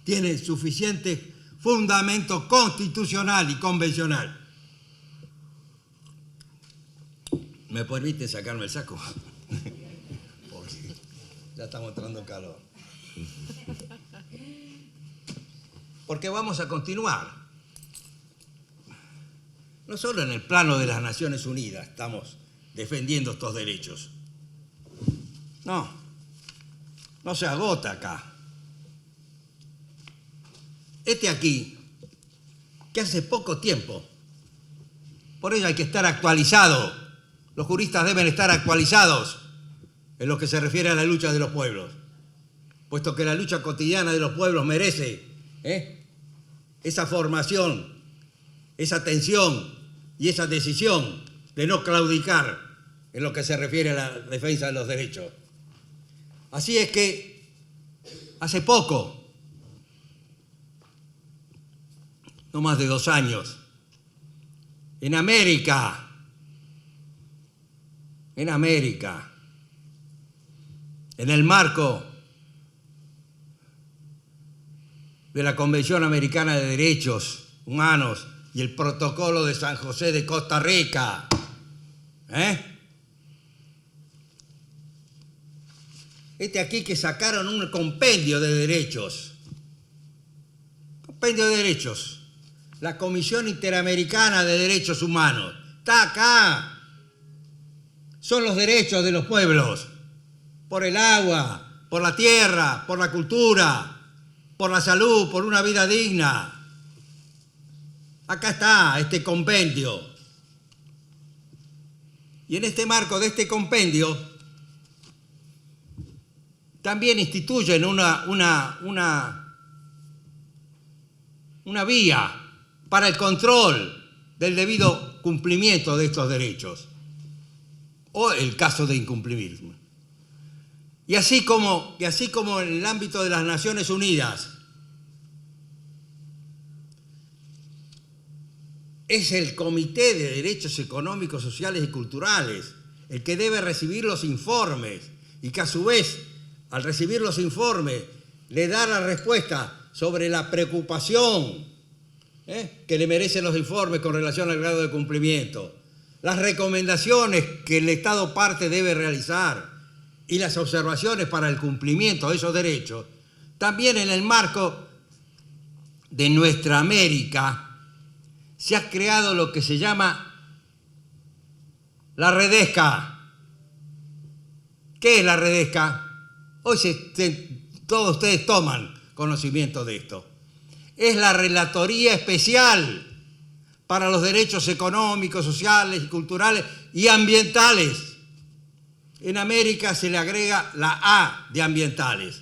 tienen suficientes fundamento constitucional y convencional. ¿Me permite sacarme el saco? Porque ya estamos entrando en calor. Porque vamos a continuar. No solo en el plano de las Naciones Unidas estamos defendiendo estos derechos. No se agota acá. Aquí, que hace poco tiempo, por ello hay que estar actualizado. Los juristas deben estar actualizados en lo que se refiere a la lucha de los pueblos, puesto que la lucha cotidiana de los pueblos merece esa formación, esa atención y esa decisión de no claudicar en lo que se refiere a la defensa de los derechos. Así es que hace poco, no más de 2 años, en América, en el marco de la Convención Americana de Derechos Humanos y el Protocolo de San José de Costa Rica, aquí que sacaron un compendio de derechos. Compendio de derechos. La Comisión Interamericana de Derechos Humanos. Está acá. Son los derechos de los pueblos. Por el agua, por la tierra, por la cultura, por la salud, por una vida digna. Acá está este compendio. Y en este marco de este compendio, también instituyen una vía para el control del debido cumplimiento de estos derechos, o el caso de incumplimiento. Y así como en el ámbito de las Naciones Unidas, es el Comité de Derechos Económicos, Sociales y Culturales el que debe recibir los informes y que a su vez, al recibir los informes, le da la respuesta sobre la preocupación que le merecen los informes con relación al grado de cumplimiento, las recomendaciones que el Estado parte debe realizar y las observaciones para el cumplimiento de esos derechos. También en el marco de nuestra América se ha creado lo que se llama la Redesca. ¿Qué es la Redesca? Hoy todos ustedes toman conocimiento de esto. Es la Relatoría Especial para los Derechos Económicos, Sociales y Culturales y Ambientales. En América se le agrega la A de ambientales.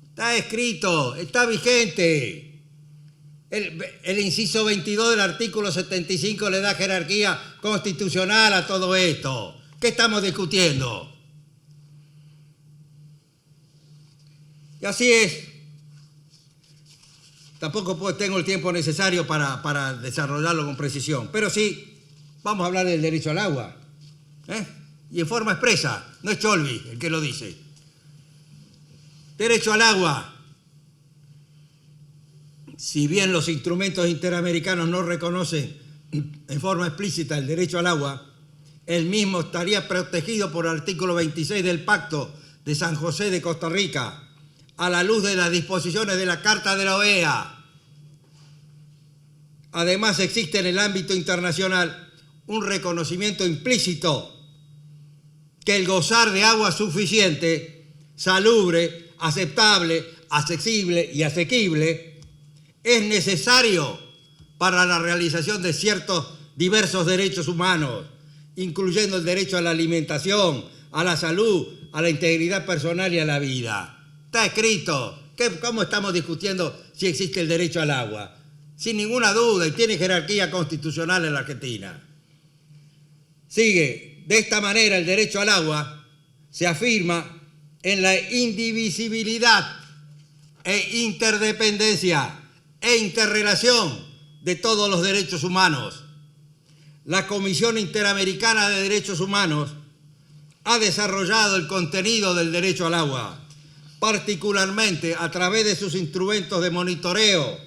Está escrito, está vigente. El inciso 22 del artículo 75 le da jerarquía constitucional a todo esto. ¿Qué estamos discutiendo? Y así es. Tampoco tengo el tiempo necesario para desarrollarlo con precisión, pero sí, vamos a hablar del derecho al agua. Y en forma expresa, no es Cholvi el que lo dice. Derecho al agua. Si bien los instrumentos interamericanos no reconocen en forma explícita el derecho al agua, el mismo estaría protegido por el artículo 26 del Pacto de San José de Costa Rica, a la luz de las disposiciones de la Carta de la OEA. Además, existe en el ámbito internacional un reconocimiento implícito que el gozar de agua suficiente, salubre, aceptable, accesible y asequible es necesario para la realización de ciertos diversos derechos humanos, incluyendo el derecho a la alimentación, a la salud, a la integridad personal y a la vida. Está escrito. ¿Cómo estamos discutiendo si existe el derecho al agua? Sin ninguna duda, y tiene jerarquía constitucional en la Argentina. Sigue. De esta manera, el derecho al agua se afirma en la indivisibilidad e interdependencia e interrelación de todos los derechos humanos. La Comisión Interamericana de Derechos Humanos ha desarrollado el contenido del derecho al agua, particularmente a través de sus instrumentos de monitoreo,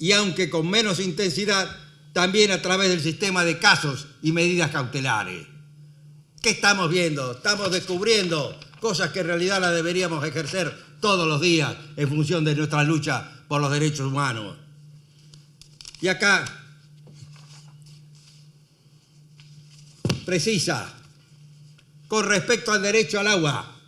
y aunque con menos intensidad, también a través del sistema de casos y medidas cautelares. ¿Qué estamos viendo? Estamos descubriendo cosas que en realidad las deberíamos ejercer todos los días en función de nuestra lucha por los derechos humanos. Y acá precisa, con respecto al derecho al agua,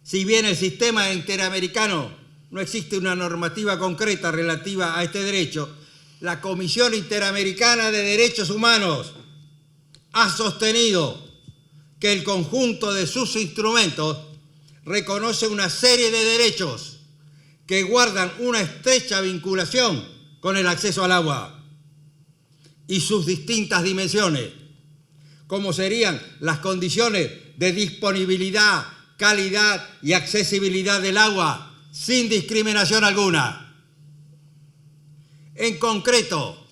si bien el sistema interamericano no existe una normativa concreta relativa a este derecho, la Comisión Interamericana de Derechos Humanos ha sostenido que el conjunto de sus instrumentos reconoce una serie de derechos que guardan una estrecha vinculación con el acceso al agua y sus distintas dimensiones, como serían las condiciones de disponibilidad, calidad y accesibilidad del agua, sin discriminación alguna. En concreto,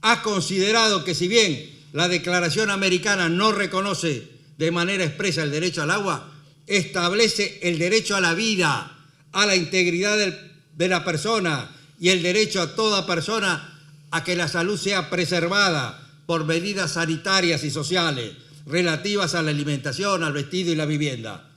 ha considerado que si bien la Declaración Americana no reconoce de manera expresa el derecho al agua, establece el derecho a la vida, a la integridad de la persona y el derecho a toda persona a que la salud sea preservada por medidas sanitarias y sociales relativas a la alimentación, al vestido y la vivienda.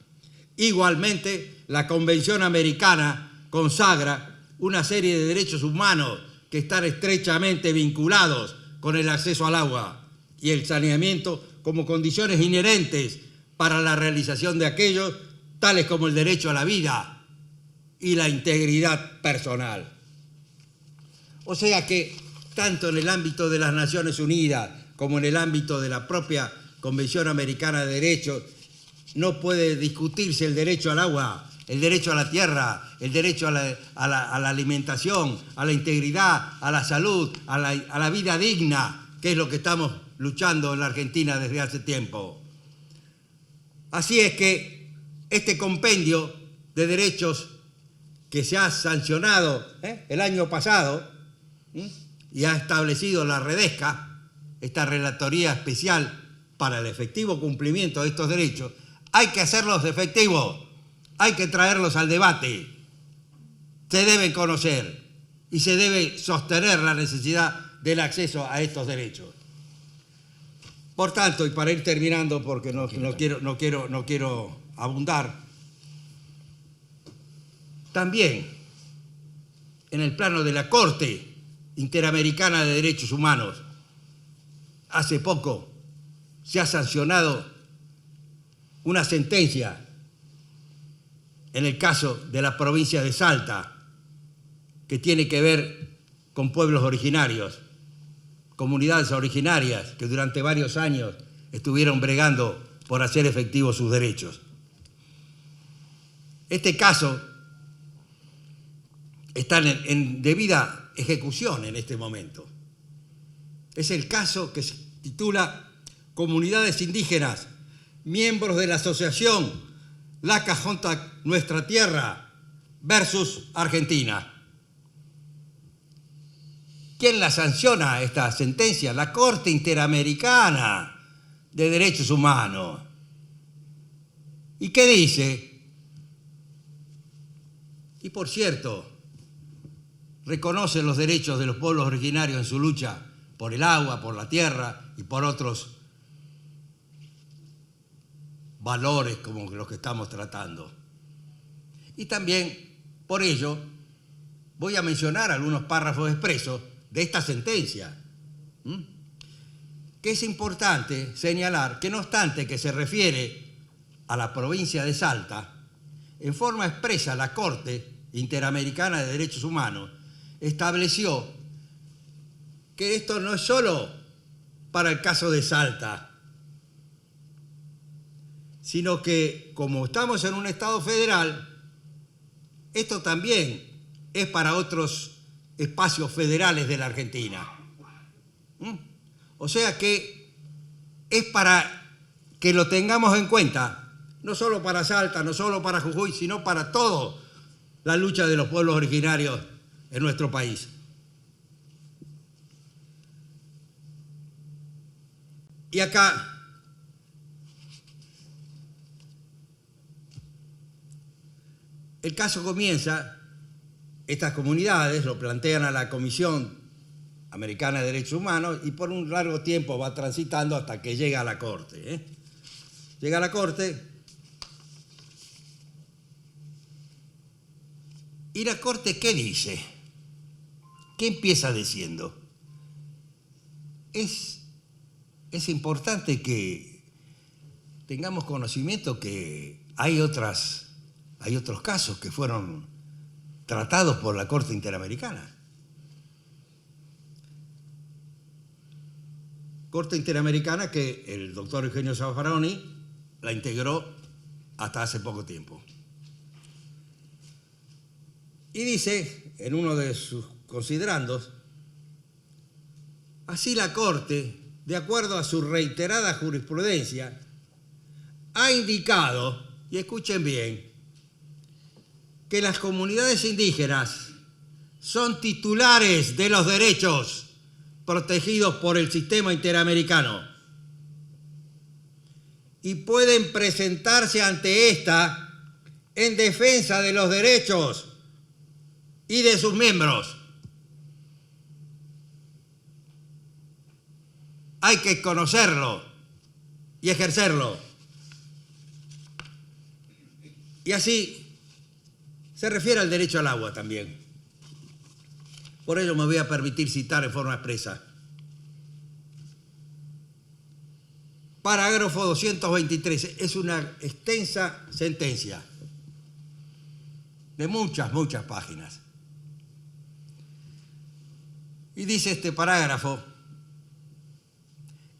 Igualmente, la Convención Americana consagra una serie de derechos humanos que están estrechamente vinculados con el acceso al agua y el saneamiento como condiciones inherentes para la realización de aquellos, tales como el derecho a la vida y la integridad personal. O sea que, tanto en el ámbito de las Naciones Unidas como en el ámbito de la propia Convención Americana de Derechos, no puede discutirse el derecho al agua, el derecho a la tierra, el derecho a la alimentación, a la integridad, a la salud, a la vida digna, que es lo que estamos luchando en la Argentina desde hace tiempo. Así es que este compendio de derechos que se ha sancionado el año pasado y ha establecido la Redesca, esta Relatoría Especial para el efectivo cumplimiento de estos derechos, hay que hacerlos efectivos, hay que traerlos al debate, se deben conocer y se debe sostener la necesidad del acceso a estos derechos. Por tanto, y para ir terminando, porque no quiero abundar, también en el plano de la Corte Interamericana de Derechos Humanos, hace poco se ha sancionado una sentencia en el caso de la provincia de Salta, que tiene que ver con pueblos originarios, comunidades originarias que durante varios años estuvieron bregando por hacer efectivos sus derechos. Este caso está en debida ejecución en este momento. Es el caso que se titula Comunidades Indígenas, miembros de la asociación La Cajonta Nuestra Tierra versus Argentina. ¿Quién la sanciona esta sentencia? La Corte Interamericana de Derechos Humanos. ¿Y qué dice? Y por cierto, reconoce los derechos de los pueblos originarios en su lucha por el agua, por la tierra y por otros valores como los que estamos tratando. Y también, por ello, voy a mencionar algunos párrafos expresos de esta sentencia, que es importante señalar que no obstante que se refiere a la provincia de Salta, en forma expresa la Corte Interamericana de Derechos Humanos estableció que esto no es solo para el caso de Salta, sino que como estamos en un Estado federal, esto también es para otros espacios federales de la Argentina. O sea que es para que lo tengamos en cuenta, no solo para Salta, no solo para Jujuy, sino para toda la lucha de los pueblos originarios en nuestro país. Y acá el caso comienza, estas comunidades lo plantean a la Comisión Americana de Derechos Humanos y por un largo tiempo va transitando hasta que llega a la Corte. Llega a la Corte y la Corte, ¿qué dice? ¿Qué empieza diciendo? Es importante que tengamos conocimiento que hay otros casos que fueron tratados por la Corte Interamericana. Corte Interamericana que el doctor Eugenio Zaffaroni la integró hasta hace poco tiempo. Y dice, en uno de sus considerandos, así la Corte, de acuerdo a su reiterada jurisprudencia, ha indicado, y escuchen bien, que las comunidades indígenas son titulares de los derechos protegidos por el sistema interamericano y pueden presentarse ante esta en defensa de los derechos y de sus miembros. Hay que conocerlo y ejercerlo. Y así se refiere al derecho al agua también. Por ello me voy a permitir citar en forma expresa. Parágrafo 223. Es una extensa sentencia de muchas páginas. Y dice este parágrafo,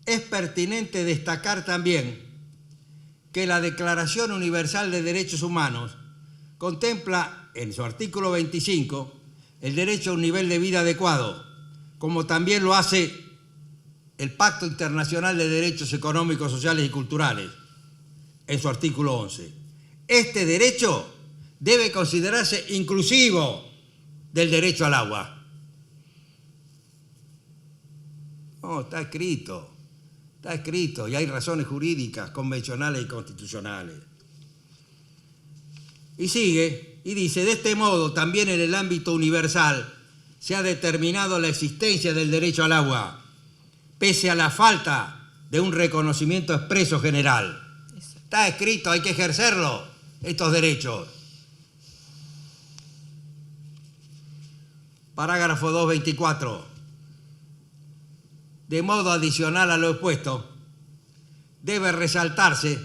es pertinente destacar también que la Declaración Universal de Derechos Humanos contempla en su artículo 25 el derecho a un nivel de vida adecuado, como también lo hace el Pacto Internacional de Derechos Económicos, Sociales y Culturales en su artículo 11. Este derecho debe considerarse inclusivo del derecho al agua. No, está escrito y hay razones jurídicas, convencionales y constitucionales. Y sigue y dice, de este modo también en el ámbito universal se ha determinado la existencia del derecho al agua, pese a la falta de un reconocimiento expreso general. Está escrito, hay que ejercerlo, estos derechos. Parágrafo 224. De modo adicional a lo expuesto, debe resaltarse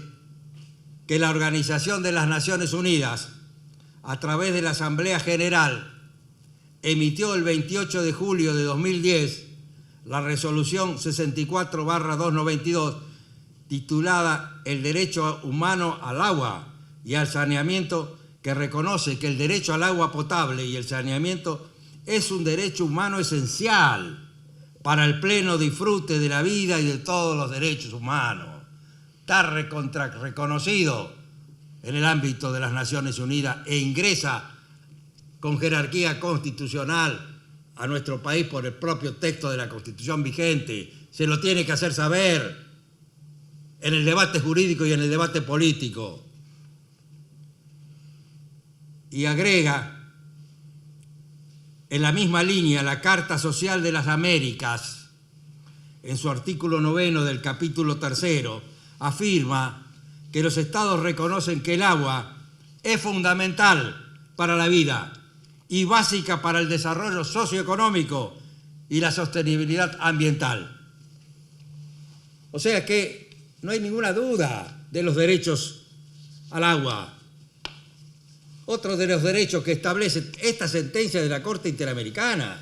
que la Organización de las Naciones Unidas, a través de la Asamblea General, emitió el 28 de julio de 2010 la resolución 64/292 titulada El derecho humano al agua y al saneamiento, que reconoce que el derecho al agua potable y el saneamiento es un derecho humano esencial para el pleno disfrute de la vida y de todos los derechos humanos. Está reconocido en el ámbito de las Naciones Unidas e ingresa con jerarquía constitucional a nuestro país por el propio texto de la Constitución vigente. Se lo tiene que hacer saber en el debate jurídico y en el debate político. Y agrega, en la misma línea, la Carta Social de las Américas, en su artículo 9 del capítulo 3, afirma que los estados reconocen que el agua es fundamental para la vida y básica para el desarrollo socioeconómico y la sostenibilidad ambiental. O sea que no hay ninguna duda de los derechos al agua. Otro de los derechos que establece esta sentencia de la Corte Interamericana,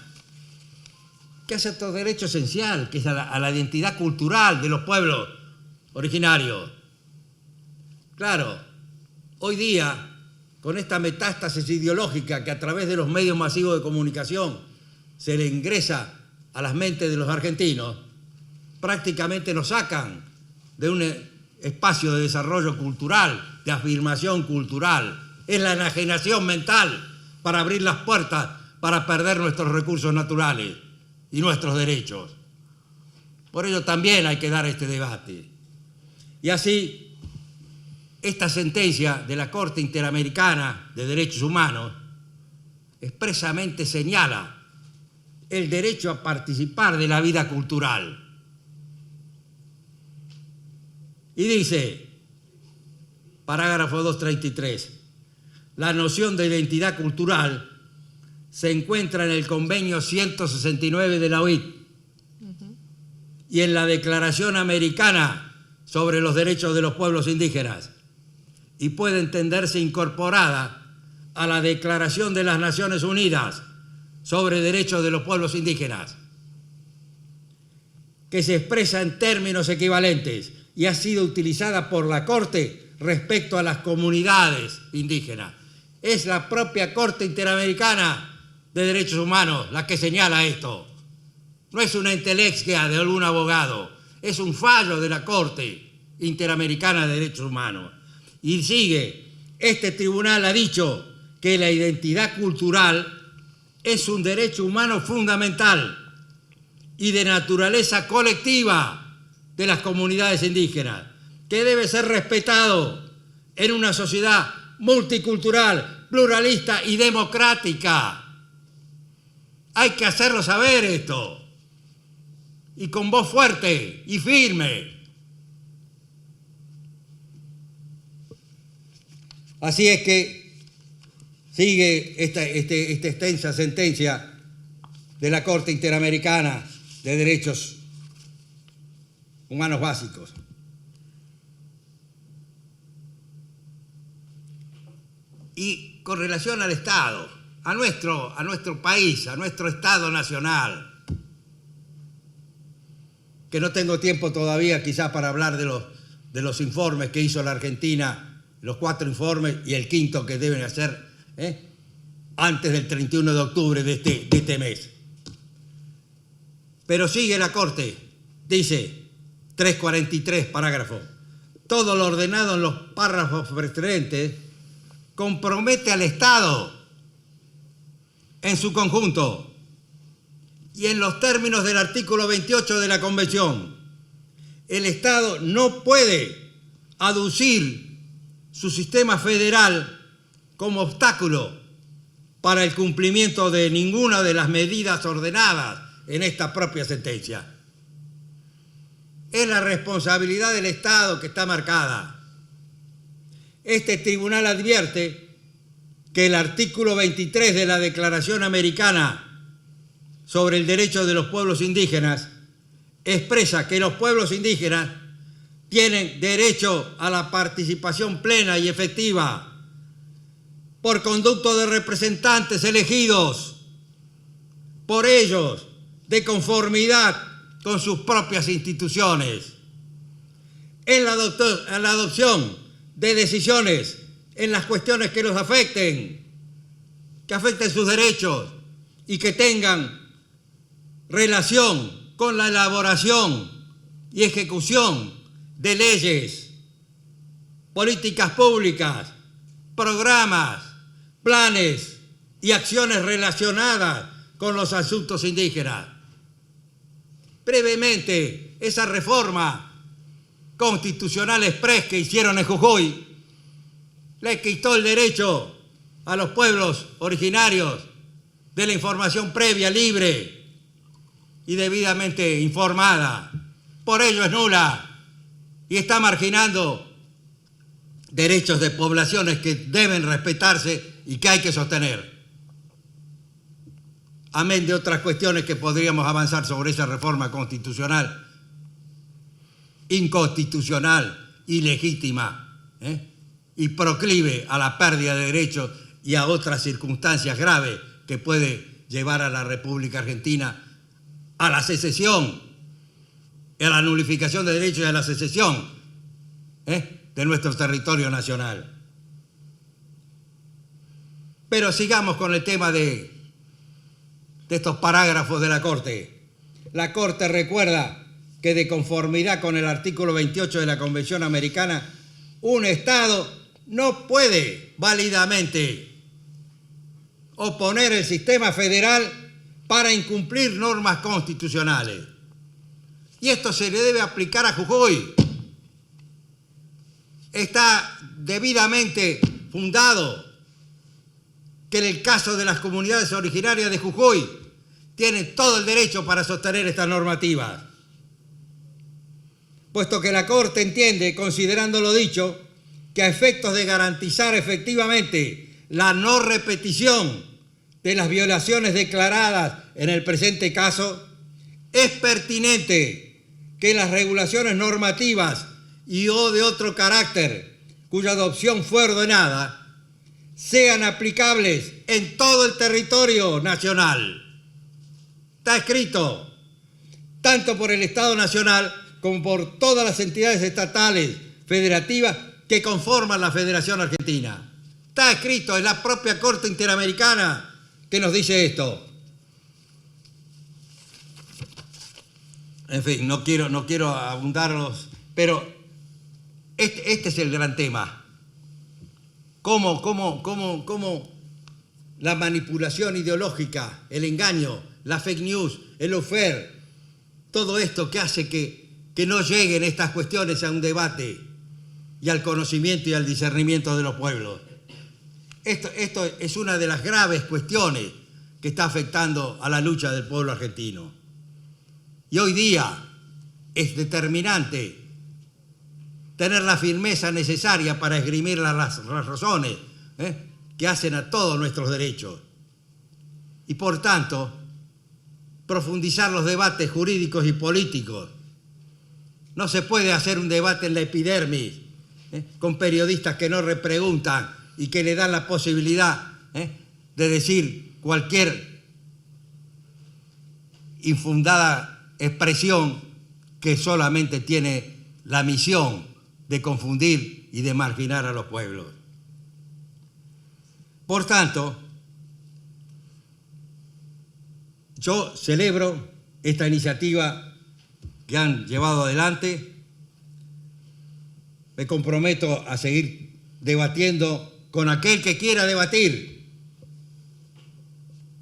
que hace otro derecho esencial, que es a la identidad cultural de los pueblos originarios. Claro, hoy día, con esta metástasis ideológica que a través de los medios masivos de comunicación se le ingresa a las mentes de los argentinos, prácticamente nos sacan de un espacio de desarrollo cultural, de afirmación cultural. Es la enajenación mental para abrir las puertas para perder nuestros recursos naturales y nuestros derechos. Por ello también hay que dar este debate. Y así, esta sentencia de la Corte Interamericana de Derechos Humanos expresamente señala el derecho a participar de la vida cultural. Y dice, parágrafo 233, la noción de identidad cultural se encuentra en el convenio 169 de la OIT y en la Declaración Americana sobre los Derechos de los Pueblos Indígenas, y puede entenderse incorporada a la Declaración de las Naciones Unidas sobre Derechos de los Pueblos Indígenas, que se expresa en términos equivalentes y ha sido utilizada por la Corte respecto a las comunidades indígenas. Es la propia Corte Interamericana de Derechos Humanos la que señala esto. No es una entelexia de algún abogado, es un fallo de la Corte Interamericana de Derechos Humanos. Y sigue, este tribunal ha dicho que la identidad cultural es un derecho humano fundamental y de naturaleza colectiva de las comunidades indígenas, que debe ser respetado en una sociedad multicultural, pluralista y democrática. Hay que hacerlo saber esto, y con voz fuerte y firme. Así es que sigue esta extensa sentencia de la Corte Interamericana de Derechos Humanos Básicos. Y con relación al Estado, a nuestro país, a nuestro Estado nacional, que no tengo tiempo todavía quizás para hablar de los informes que hizo la Argentina, los 4 informes y el 5º que deben hacer antes del 31 de octubre de este mes. Pero sigue la Corte, dice 343, parágrafo. Todo lo ordenado en los párrafos precedentes compromete al Estado en su conjunto y en los términos del artículo 28 de la Convención. El Estado no puede aducir su sistema federal como obstáculo para el cumplimiento de ninguna de las medidas ordenadas en esta propia sentencia. Es la responsabilidad del Estado que está marcada. Este tribunal advierte que el artículo 23 de la Declaración Americana sobre el Derecho de los Pueblos Indígenas expresa que los pueblos indígenas tienen derecho a la participación plena y efectiva por conducto de representantes elegidos por ellos de conformidad con sus propias instituciones, en la adopción de decisiones en las cuestiones que los afecten, que afecten sus derechos y que tengan relación con la elaboración y ejecución de leyes, políticas públicas, programas, planes y acciones relacionadas con los asuntos indígenas. Brevemente, esa reforma constitucional exprés que hicieron en Jujuy le quitó el derecho a los pueblos originarios de la información previa, libre y debidamente informada. Por ello es nula y está marginando derechos de poblaciones que deben respetarse y que hay que sostener. Amén de otras cuestiones que podríamos avanzar sobre esa reforma constitucional, inconstitucional, ilegítima, y proclive a la pérdida de derechos y a otras circunstancias graves que puede llevar a la República Argentina a la secesión, a la nulificación de derechos y a la secesión de nuestro territorio nacional. Pero sigamos con el tema de estos parágrafos de la Corte. La Corte recuerda que de conformidad con el artículo 28 de la Convención Americana, un Estado no puede válidamente oponer el sistema federal para incumplir normas constitucionales. Y esto se le debe aplicar a Jujuy. Está debidamente fundado que en el caso de las comunidades originarias de Jujuy tienen todo el derecho para sostener estas normativas, puesto que la Corte entiende, considerando lo dicho, que a efectos de garantizar efectivamente la no repetición de las violaciones declaradas en el presente caso, es pertinente que las regulaciones normativas y o de otro carácter, cuya adopción fue ordenada, sean aplicables en todo el territorio nacional. Está escrito, tanto por el Estado Nacional como por todas las entidades estatales, federativas, que conforman la Federación Argentina. Está escrito en la propia Corte Interamericana que nos dice esto. En fin, no quiero abundarlos, pero este es el gran tema. ¿Cómo la manipulación ideológica, el engaño, la fake news, el lawfare, todo esto que hace que no lleguen estas cuestiones a un debate y al conocimiento y al discernimiento de los pueblos? Esto es una de las graves cuestiones que está afectando a la lucha del pueblo argentino. Y hoy día es determinante tener la firmeza necesaria para esgrimir las razones que hacen a todos nuestros derechos. Y por tanto, profundizar los debates jurídicos y políticos. No se puede hacer un debate en la epidermis con periodistas que no repreguntan y que le dan la posibilidad de decir cualquier infundada expresión que solamente tiene la misión de confundir y de marginar a los pueblos. Por tanto, yo celebro esta iniciativa que han llevado adelante. Me comprometo a seguir debatiendo con aquel que quiera debatir.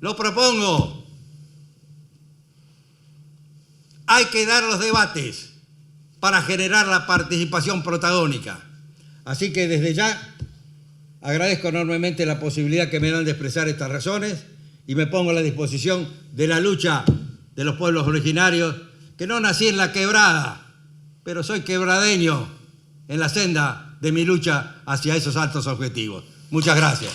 Lo propongo. Hay que dar los debates para generar la participación protagónica. Así que desde ya agradezco enormemente la posibilidad que me dan de expresar estas razones y me pongo a la disposición de la lucha de los pueblos originarios, que no nací en la quebrada, pero soy quebradeño en la senda de mi lucha hacia esos altos objetivos. Muchas gracias.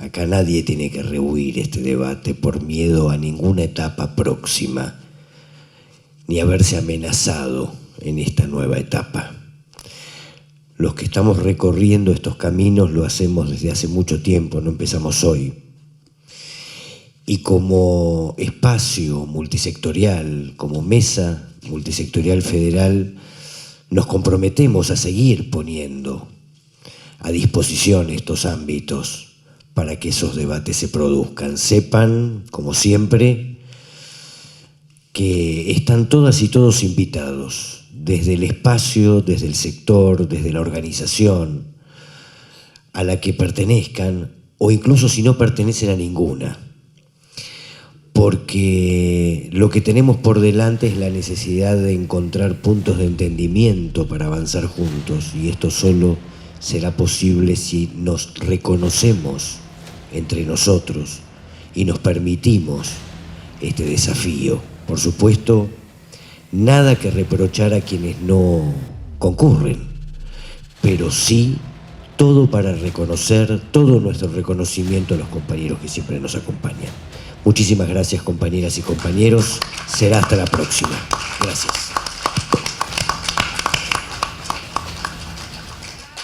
Acá nadie tiene que rehuir este debate por miedo a ninguna etapa próxima, ni a verse amenazado en esta nueva etapa. Los que estamos recorriendo estos caminos lo hacemos desde hace mucho tiempo, no empezamos hoy. Y como espacio multisectorial, como mesa multisectorial federal, nos comprometemos a seguir poniendo a disposición estos ámbitos para que esos debates se produzcan. Sepan, como siempre, que están todas y todos invitados, desde el espacio, desde el sector, desde la organización a la que pertenezcan, o incluso si no pertenecen a ninguna. Porque lo que tenemos por delante es la necesidad de encontrar puntos de entendimiento para avanzar juntos, y esto solo será posible si nos reconocemos entre nosotros y nos permitimos este desafío. Por supuesto, nada que reprochar a quienes no concurren, pero sí todo para reconocer, todo nuestro reconocimiento a los compañeros que siempre nos acompañan. Muchísimas gracias, compañeras y compañeros. Será hasta la próxima. Gracias.